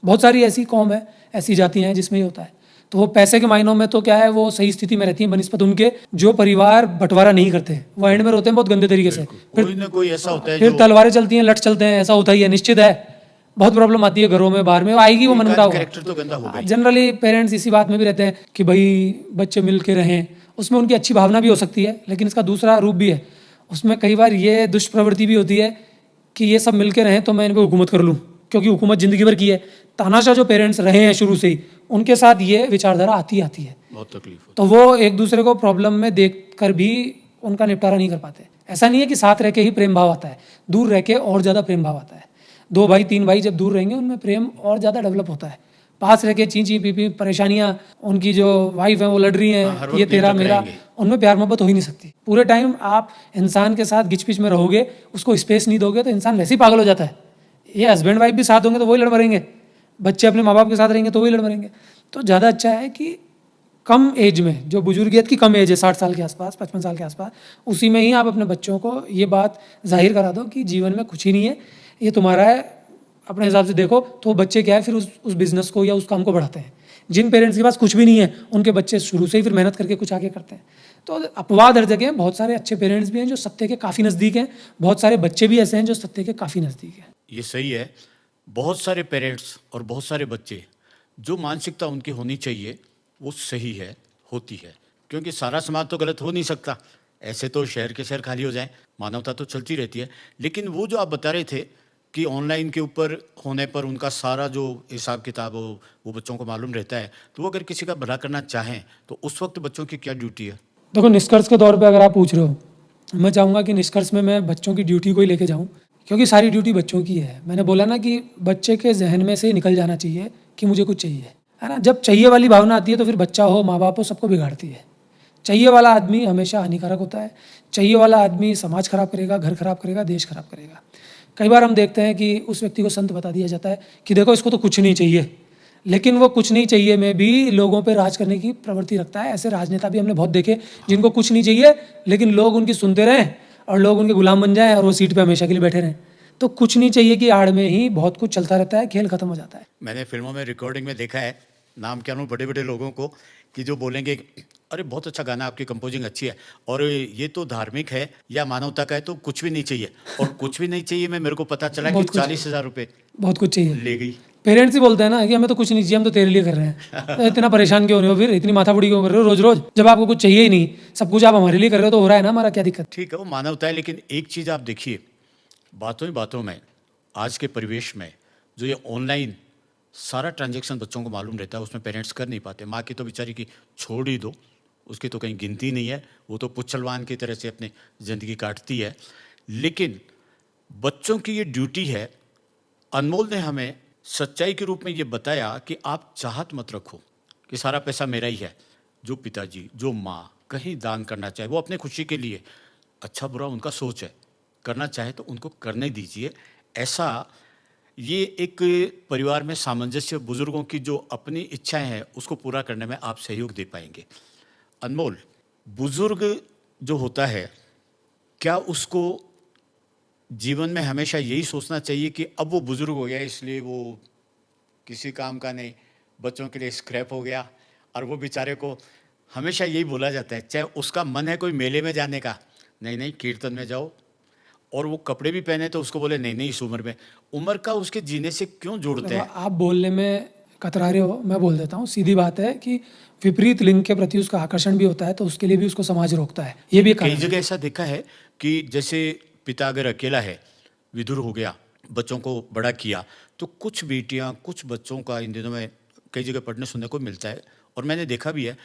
बहुत सारी ऐसी कौम है, ऐसी जातियाँ हैं जिसमें ये होता है। तो वो पैसे के मायनों में तो क्या है, वो सही स्थिति में रहती हैं बनिस्पत उनके जो परिवार बंटवारा नहीं करते, वो एंड में रोते हैं बहुत गंदे तरीके से। कोई ना कोई ऐसा होता है फिर तलवारें चलती हैं, लट चलते हैं, ऐसा होता ही है, निश्चित है। बहुत प्रॉब्लम आती है घरों में, बाहर में आएगी, वो मनमुटाव होगा। कैरेक्टर तो गंदा होगा। जनरली पेरेंट्स इसी बात में भी रहते हैं कि भाई बच्चे मिल के रहें, उसमें उनकी अच्छी भावना भी हो सकती है, लेकिन इसका दूसरा रूप भी है। उसमें कई बार ये दुष्प्रवृत्ति भी होती है कि ये सब मिल के रहें तो मैं इन पर हुकूमत कर लूँ, क्योंकि हुकूमत ज़िंदगी भर की है। तानाशाह जो पेरेंट्स रहे हैं शुरू से ही, उनके साथ ये विचारधारा आती है, बहुत तकलीफ होती है। तो वो एक दूसरे को प्रॉब्लम में देख कर भी उनका निपटारा नहीं कर पाते। ऐसा नहीं है कि साथ रह के ही प्रेम भाव आता है, दूर रह के और ज़्यादा प्रेम भाव आता है। 2 भाई 3 भाई जब दूर रहेंगे उनमें प्रेम और ज़्यादा डेवलप होता है। पास रह के ची पी परेशानियाँ, उनकी जो वाइफ है वो लड़ रही हैं, ये तेरा मेरा, उनमें प्यार मोहब्बत हो ही नहीं सकती। पूरे टाइम आप इंसान के साथ गिच पिच में रहोगे, उसको स्पेस नहीं दोगे तो इंसान वैसे ही पागल हो जाता है। ये हस्बैंड वाइफ भी साथ होंगे तो वही लड़ मरेंगे, बच्चे अपने माँ बाप के साथ रहेंगे तो वही लड़ मरेंगे। तो ज़्यादा अच्छा है कि कम एज में, जो बुजुर्गियत की कम एज है 60 साल के आसपास, 55 साल के आसपास, उसी में ही आप अपने बच्चों को ये बात जाहिर करा दो कि जीवन में कुछ ही नहीं है, ये तुम्हारा है, अपने हिसाब से देखो। तो बच्चे क्या है फिर उस बिज़नेस को या उस काम को बढ़ाते हैं। जिन पेरेंट्स के पास कुछ भी नहीं है उनके बच्चे शुरू से ही फिर मेहनत करके कुछ आगे करते हैं। तो अपवाद हर जगह हैं, बहुत सारे अच्छे पेरेंट्स भी हैं जो सत्य के काफ़ी नज़दीक हैं, बहुत सारे बच्चे भी ऐसे हैं जो सत्य के काफ़ी नज़दीक हैं। ये सही है। बहुत सारे पेरेंट्स और बहुत सारे बच्चे, जो मानसिकता उनकी होनी चाहिए वो सही है, होती है, क्योंकि सारा समाज तो गलत हो नहीं सकता। ऐसे तो शहर के शहर खाली हो जाएं, मानवता तो चलती रहती है। लेकिन वो जो आप बता रहे थे कि ऑनलाइन के ऊपर होने पर उनका सारा जो हिसाब किताब हो वो बच्चों को मालूम रहता है, तो वो अगर किसी का भला करना चाहें तो उस वक्त बच्चों की क्या ड्यूटी है? देखो, निष्कर्ष के तौर पे अगर आप पूछ रहे हो, मैं चाहूँगा कि निष्कर्ष में मैं बच्चों की ड्यूटी को ही लेके जाऊँ, क्योंकि सारी ड्यूटी बच्चों की है। मैंने बोला ना कि बच्चे के जहन में से निकल जाना चाहिए कि मुझे कुछ चाहिए, है ना। जब चाहिए वाली भावना आती है तो फिर बच्चा हो, माँ बाप हो, सबको बिगाड़ती है। चाहिए वाला आदमी हमेशा हानिकारक होता है। चाहिए वाला आदमी समाज खराब करेगा, घर खराब करेगा, देश खराब करेगा। कई बार हम देखते हैं कि उस व्यक्ति को संत बता दिया जाता है कि देखो इसको तो कुछ नहीं चाहिए, लेकिन वो कुछ नहीं चाहिए में भी लोगों पे राज करने की प्रवृत्ति रखता है। ऐसे राजनेता भी हमने बहुत देखे जिनको कुछ नहीं चाहिए, लेकिन लोग उनकी सुनते रहें और लोग उनके गुलाम बन जाएं और वो सीट पे हमेशा के लिए बैठे रहें। तो कुछ नहीं चाहिए कि आड़ में ही बहुत कुछ चलता रहता है, खेल खत्म हो जाता है। मैंने फिल्मों में, रिकॉर्डिंग में देखा है, नाम क्या लूँ, बड़े बड़े लोगों को, कि जो बोलेंगे अरे बहुत अच्छा गाना, आपकी कंपोजिंग अच्छी है, और ये तो धार्मिक है या मानवता का है तो कुछ भी नहीं चाहिए। और कुछ भी नहीं चाहिए में मेरे को पता चला कि 40,000 रुपये बहुत कुछ चाहिए ले गई। पेरेंट्स ही बोलते हैं ना कि हमें तो कुछ नहीं चाहिए, हम तो तेरे लिए कर रहे हैं। तो इतना परेशान क्यों हो रहे हो, फिर इतनी माथा बुड़ी क्यों कर रहे हो रोज रोज, जब आपको कुछ चाहिए ही नहीं, सब कुछ आप हमारे लिए कर रहे हो तो हो रहा है ना, हमारा क्या दिक्कत। ठीक है, वो मानवता है, लेकिन एक चीज़ आप देखिए, बातों ही बातों में आज के परिवेश में जो ये ऑनलाइन सारा ट्रांजैक्शन बच्चों को मालूम रहता है, उसमें पेरेंट्स कर नहीं पाते। माँ की तो बेचारी की छोड़ ही दो, उसकी तो कहीं गिनती नहीं है, वो तो पुच्छलवान की तरह से अपनी ज़िंदगी काटती है। लेकिन बच्चों की ये ड्यूटी है। अनमोल ने हमें सच्चाई के रूप में ये बताया कि आप चाहत मत रखो कि सारा पैसा मेरा ही है। जो पिताजी, जो माँ कहीं दान करना चाहे, वो अपने खुशी के लिए, अच्छा बुरा उनका सोच है, करना चाहे तो उनको करने दीजिए। ऐसा ये एक परिवार में सामंजस्य, बुजुर्गों की जो अपनी इच्छाएं हैं उसको पूरा करने में आप सहयोग दे पाएंगे। अनमोल, बुजुर्ग जो होता है, क्या उसको जीवन में हमेशा यही सोचना चाहिए कि अब वो बुजुर्ग हो गया इसलिए वो किसी काम का नहीं, बच्चों के लिए स्क्रैप हो गया, और वो बेचारे को हमेशा यही बोला जाता है, चाहे उसका मन है कोई मेले में जाने का, नहीं नहीं कीर्तन में जाओ, और वो कपड़े भी पहने तो उसको बोले नहीं नहीं इस उम्र में। उम्र का उसके जीने से क्यों जोड़ते हैं? आप बोलने में कतरा रहे हो, मैं बोल देता हूँ। सीधी बात है कि विपरीत लिंग के प्रति उसका आकर्षण भी होता है, तो उसके लिए भी उसको समाज रोकता है। ये भी एक कई कारण है। जगह ऐसा देखा है कि जैसे पिता अगर अकेला है, विधुर हो गया, बच्चों को बड़ा किया, तो कुछ बेटियां, कुछ बच्चों का इन दिनों में कई जगह पढ़ने सुनने को मिलता है, और मैंने देखा भी है,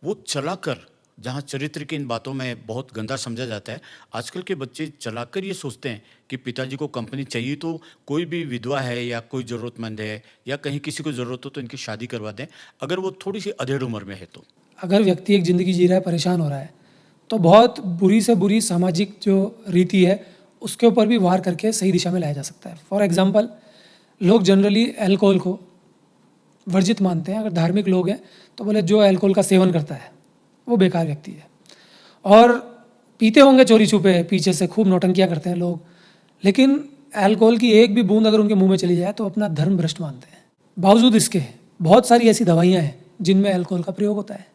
वो चलाकर, जहाँ चरित्र की इन बातों में बहुत गंदा समझा जाता है, आजकल के बच्चे चलाकर ये सोचते हैं कि पिताजी को कंपनी चाहिए तो कोई भी विधवा है या कोई ज़रूरतमंद है या कहीं किसी को ज़रूरत हो तो इनकी शादी करवा दें, अगर वो थोड़ी सी अधेड़ उम्र में है तो। अगर व्यक्ति एक ज़िंदगी जी रहा है, परेशान हो रहा है, तो बहुत बुरी से बुरी सामाजिक जो रीति है उसके ऊपर भी वार करके सही दिशा में लाया जा सकता है। फॉर एग्जांपल, लोग जनरली अल्कोहल को वर्जित मानते हैं। अगर धार्मिक लोग हैं तो बोले जो अल्कोहल का सेवन करता है वो बेकार व्यक्ति है, और पीते होंगे चोरी छुपे, पीछे से खूब नौटंकियाँ करते हैं लोग, लेकिन अल्कोहल की एक भी बूंद अगर उनके मुंह में चली जाए तो अपना धर्म भ्रष्ट मानते हैं। बावजूद इसके बहुत सारी ऐसी दवाइयाँ हैं जिनमें अल्कोहल का प्रयोग होता है,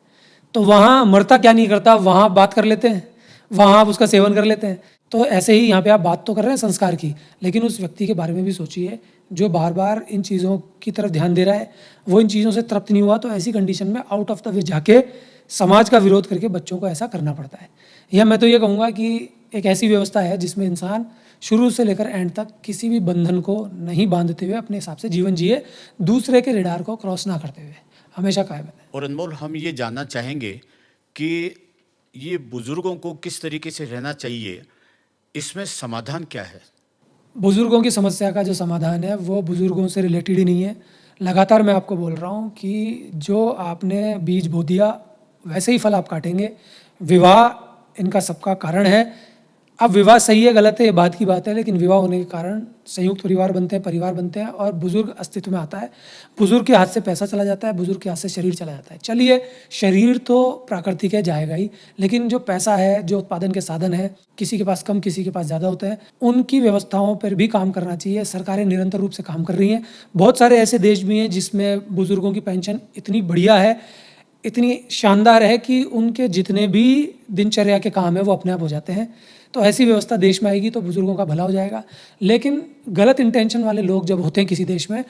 तो वहाँ मरता क्या नहीं करता, वहाँ बात कर लेते हैं, वहाँ आप उसका सेवन कर लेते हैं। तो ऐसे ही यहाँ पे आप बात तो कर रहे हैं संस्कार की, लेकिन उस व्यक्ति के बारे में भी सोचिए जो बार बार इन चीज़ों की तरफ ध्यान दे रहा है, वो इन चीज़ों से तृप्त नहीं हुआ, तो ऐसी कंडीशन में आउट ऑफ द वे जाके समाज का विरोध करके बच्चों को ऐसा करना पड़ता है। या मैं तो ये कहूँगा कि एक ऐसी व्यवस्था है जिसमें इंसान शुरू से लेकर एंड तक किसी भी बंधन को नहीं बांधते हुए अपने हिसाब से जीवन जिए, दूसरे के रेडार को क्रॉस ना करते हुए, हमेशा कायम है। और अनमोल, हम ये जानना चाहेंगे कि ये बुजुर्गों को किस तरीके से रहना चाहिए, इसमें समाधान क्या है? बुज़ुर्गों की समस्या का जो समाधान है वो बुज़ुर्गों से रिलेटेड ही नहीं है। लगातार मैं आपको बोल रहा हूँ कि जो आपने बीज बो दिया वैसे ही फल आप काटेंगे। विवाह इनका सबका कारण है। अब विवाह सही है गलत है ये बात की बात है, लेकिन विवाह होने के कारण संयुक्त परिवार बनते हैं, परिवार बनते हैं, और बुजुर्ग अस्तित्व में आता है। बुजुर्ग के हाथ से पैसा चला जाता है, बुजुर्ग के हाथ से शरीर चला जाता है। चलिए, शरीर तो प्राकृतिक है, जाएगा ही, लेकिन जो पैसा है, जो उत्पादन के साधन है, किसी के पास कम, किसी के पास ज़्यादा होते हैं, उनकी व्यवस्थाओं पर भी काम करना चाहिए। सरकारें निरंतर रूप से काम कर रही हैं। बहुत सारे ऐसे देश भी हैं जिसमें बुजुर्गों की पेंशन इतनी बढ़िया है, इतनी शानदार है कि उनके जितने भी दिनचर्या के काम है वो अपने आप हो जाते हैं। तो ऐसी व्यवस्था देश में आएगी तो बुजुर्गों का भला हो जाएगा। लेकिन गलत इंटेंशन वाले लोग जब होते हैं किसी देश में,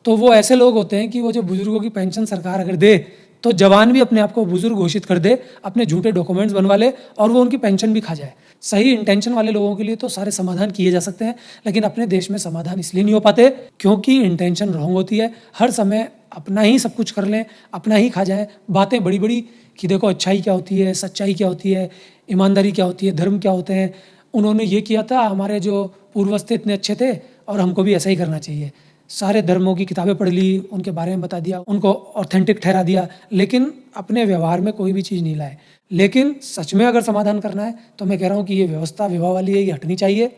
तो वो ऐसे लोग होते हैं कि वो जो बुजुर्गों की पेंशन सरकार अगर दे तो जवान भी अपने आप को बुजुर्ग घोषित कर दे, अपने झूठे डॉक्यूमेंट्स बनवा ले और वो उनकी पेंशन भी खा जाए। सही इंटेंशन वाले लोगों के लिए तो सारे समाधान किए जा सकते हैं, लेकिन अपने देश में समाधान इसलिए नहीं हो पाते क्योंकि इंटेंशन रॉन्ग होती है। हर समय अपना ही सब कुछ कर लें, अपना ही खा जाए, बातें बड़ी बड़ी कि देखो अच्छाई क्या होती है, सच्चाई क्या होती है, ईमानदारी क्या होती है, धर्म क्या होते हैं, उन्होंने ये किया था, हमारे जो पूर्वज थे इतने अच्छे थे और हमको भी ऐसा ही करना चाहिए। सारे धर्मों की किताबें पढ़ ली, उनके बारे में बता दिया, उनको ऑथेंटिक ठहरा दिया, लेकिन अपने व्यवहार में कोई भी चीज़ नहीं लाए। लेकिन सच में अगर समाधान करना है तो मैं कह रहा हूँ कि ये व्यवस्था विवाह वाली है, ये हटनी चाहिए।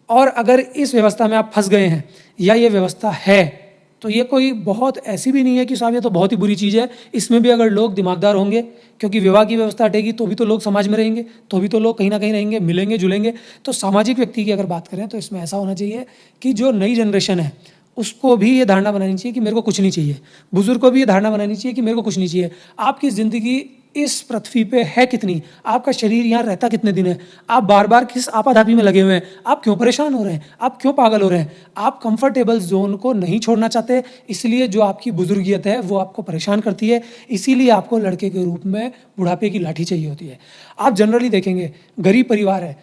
और अगर इस व्यवस्था में आप फंस गए हैं या ये व्यवस्था है तो ये कोई बहुत ऐसी भी नहीं है कि साहब ये तो बहुत ही बुरी चीज़ है। इसमें भी अगर लोग दिमागदार होंगे, क्योंकि विवाह की व्यवस्था हटेगी तो भी तो लोग समाज में रहेंगे, तो भी तो लोग कहीं ना कहीं रहेंगे, मिलेंगे जुलेंगे। तो सामाजिक व्यक्ति की अगर बात करें तो इसमें ऐसा होना चाहिए कि जो नई जनरेशन है उसको भी ये धारणा बनानी चाहिए कि मेरे को कुछ नहीं चाहिए, बुजुर्ग को भी ये धारणा बनानी चाहिए कि मेरे को कुछ नहीं चाहिए। आपकी ज़िंदगी इस पृथ्वी पे है कितनी, आपका शरीर यहाँ रहता कितने दिन है, आप बार बार किस आपाधापी में लगे हुए हैं, आप क्यों परेशान हो रहे हैं, आप क्यों पागल हो रहे हैं, आप कंफर्टेबल जोन को नहीं छोड़ना चाहते, इसलिए जो आपकी बुजुर्गियत है वो आपको परेशान करती है, इसीलिए आपको लड़के के रूप में बुढ़ापे की लाठी चाहिए होती है। आप जनरली देखेंगे गरीब परिवार है,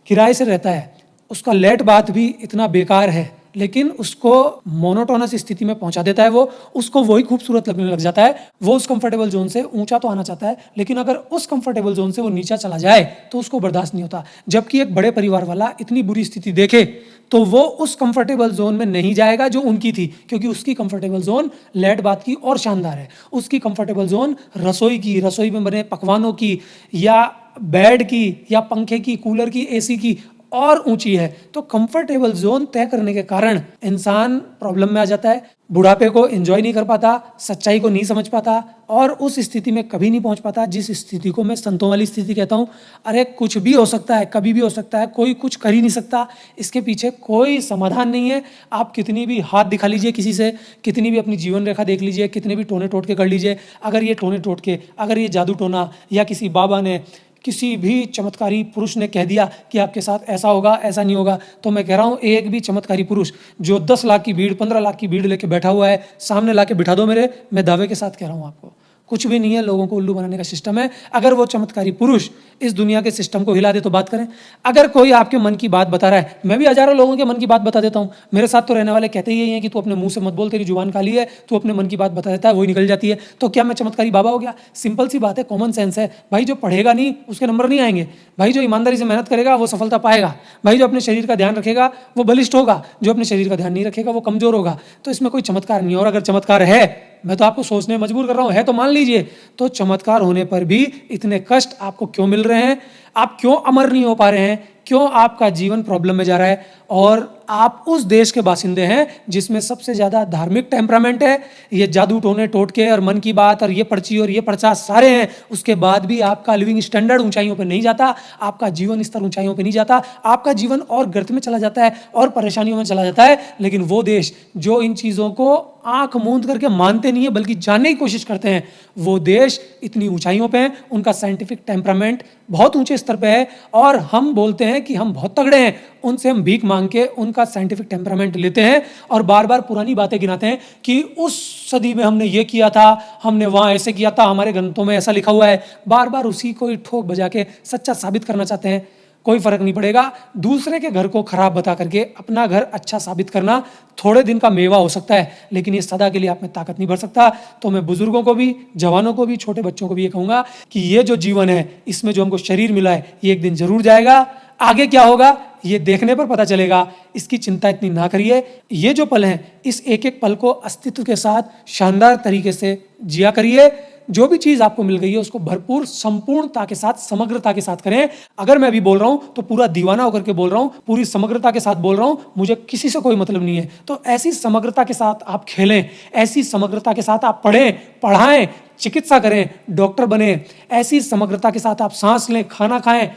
किराए से रहता है, उसका लेट बात भी इतना बेकार है, लेकिन उसको मोनोटोनस स्थिति में पहुंचा देता है वो, उसको वही खूबसूरत लगने लग जाता है। वो उस कंफर्टेबल जोन से ऊंचा तो आना चाहता है, लेकिन अगर उस कंफर्टेबल जोन से वो नीचा चला जाए तो उसको बर्दाश्त नहीं होता। जबकि एक बड़े परिवार वाला इतनी बुरी स्थिति देखे तो वो उस कंफर्टेबल जोन में नहीं जाएगा जो उनकी थी, क्योंकि उसकी कंफर्टेबल जोन लैट बात की और शानदार है। उसकी कंफर्टेबल जोन रसोई की, रसोई में बने पकवानों की, या बेड की, या पंखे की, कूलर की, एसी की और ऊंची है। तो कंफर्टेबल जोन तय करने के कारण इंसान प्रॉब्लम में आ जाता है, बुढ़ापे को एंजॉय नहीं कर पाता, सच्चाई को नहीं समझ पाता और उस स्थिति में कभी नहीं पहुंच पाता जिस स्थिति को मैं संतों वाली स्थिति कहता हूं। अरे कुछ भी हो सकता है, कभी भी हो सकता है, कोई कुछ कर ही नहीं सकता, इसके पीछे कोई समाधान नहीं है। आप कितनी भी हाथ दिखा लीजिए किसी से, कितनी भी अपनी जीवन रेखा देख लीजिए, कितने भी टोने टोटके कर लीजिए, अगर ये टोने टोटके, अगर ये जादू टोना या किसी बाबा ने, किसी भी चमत्कारी पुरुष ने कह दिया कि आपके साथ ऐसा होगा, ऐसा नहीं होगा, तो मैं कह रहा हूँ एक भी चमत्कारी पुरुष जो 10 लाख की भीड़, 15 लाख की भीड़ लेके बैठा हुआ है, सामने लाके बिठा दो मेरे, मैं दावे के साथ कह रहा हूँ आपको कुछ भी नहीं है। लोगों को उल्लू बनाने का सिस्टम है। अगर वो चमत्कारी पुरुष इस दुनिया के सिस्टम को हिला दे तो बात करें। अगर कोई आपके मन की बात बता रहा है, मैं भी हजारों लोगों के मन की बात बता देता हूँ, मेरे साथ तो रहने वाले कहते ही हैं कि तू अपने मुंह से मत बोल, तेरी जुबान खाली है, तू अपने मन की बात बता देता है, वही निकल जाती है। तो क्या मैं चमत्कारी बाबा हो गया? सिंपल सी बात है, कॉमन सेंस है भाई। जो पढ़ेगा नहीं उसके नंबर नहीं आएंगे भाई, जो ईमानदारी से मेहनत करेगा वो सफलता पाएगा भाई, जो अपने शरीर का ध्यान रखेगा वो बलिष्ठ होगा, जो अपने शरीर का ध्यान नहीं रखेगा वो कमजोर होगा। तो इसमें कोई चमत्कार नहीं है। और अगर चमत्कार है, मैं तो आपको सोचने मजबूर कर रहा हूं, है तो मान लीजिए। तो चमत्कार होने पर भी इतने कष्ट आपको क्यों मिल रहे हैं? आप क्यों अमर नहीं हो पा रहे हैं? क्यों आपका जीवन प्रॉब्लम में जा रहा है? और आप उस देश के बासिंदे हैं जिसमें सबसे ज्यादा धार्मिक टेम्परामेंट है। ये जादू टोने टोटके और मन की बात और ये पर्ची और ये पर्चा सारे हैं, उसके बाद भी आपका लिविंग स्टैंडर्ड ऊंचाइयों पर नहीं जाता, आपका जीवन स्तर ऊंचाइयों पर नहीं जाता, आपका जीवन और गर्त में चला जाता है और परेशानियों में चला जाता है। लेकिन वो देश जो इन चीजों को आंख मूंद करके मानते नहीं है बल्कि जानने की कोशिश करते हैं, वो देश इतनी ऊंचाइयों पे हैं, उनका साइंटिफिक टेम्परामेंट बहुत ऊंचे स्तर पे है। और हम बोलते हैं कि हम बहुत तगड़े हैं, उनसे हम भीख मांग के उनका साइंटिफिक टेम्परामेंट लेते हैं और बार बार पुरानी बातें गिनाते हैं कि उस सदी में हमने ये किया था, हमने वहां ऐसे किया था, हमारे ग्रंथों में ऐसा लिखा हुआ है। बार बार उसी को ही ठोक बजा के सच्चा साबित करना चाहते हैं। कोई फर्क नहीं पड़ेगा। दूसरे के घर को खराब बता करके अपना घर अच्छा साबित करना थोड़े दिन का मेवा हो सकता है, लेकिन ये सदा के लिए आप में ताकत नहीं भर सकता। तो मैं बुजुर्गों को भी, जवानों को भी, छोटे बच्चों को भी ये कहूंगा कि ये जो जीवन है, इसमें जो हमको शरीर मिला है, ये एक दिन जरूर जाएगा। आगे क्या होगा ये देखने पर पता चलेगा, इसकी चिंता इतनी ना करिए। ये जो पल है, इस एक एक पल को अस्तित्व के साथ शानदार तरीके से जिया करिए। जो भी चीज आपको मिल गई है उसको भरपूर संपूर्णता के साथ, समग्रता के साथ करें। अगर मैं अभी बोल रहा हूं तो पूरा दीवाना होकर के बोल रहा हूं, पूरी समग्रता के साथ बोल रहा हूं, मुझे किसी से कोई मतलब नहीं है। तो ऐसी समग्रता के साथ आप खेलें, ऐसी समग्रता के साथ आप पढ़ें, पढ़ाएं, चिकित्सा करें, डॉक्टर बने। ऐसी समग्रता के साथ आप सांस लें, खाना खाएं,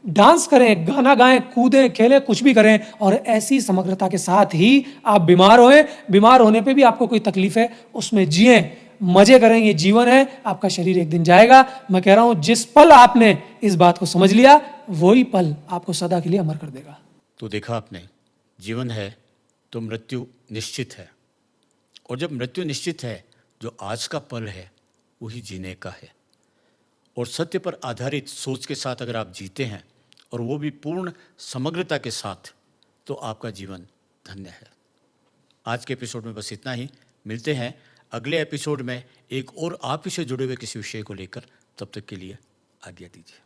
डांस करें, गाना गाएं, कूदें, खेलें, कुछ भी करें। और ऐसी समग्रता के साथ ही आप बीमार होएं, बीमार होने पे भी आपको कोई तकलीफ है उसमें जिएं, मजे करें। ये जीवन है, आपका शरीर एक दिन जाएगा। मैं कह रहा हूं जिस पल आपने इस बात को समझ लिया, वही पल आपको सदा के लिए अमर कर देगा। तो देखा आपने, जीवन है तो मृत्यु निश्चित है, और जब मृत्यु निश्चित है, जो आज का पल है वही जीने का है। और सत्य पर आधारित सोच के साथ अगर आप जीते हैं, और वो भी पूर्ण समग्रता के साथ, तो आपका जीवन धन्य है। आज के एपिसोड में बस इतना ही। मिलते हैं अगले एपिसोड में एक और आप ही से जुड़े हुए किसी विषय को लेकर। तब तक के लिए आज्ञा दीजिए।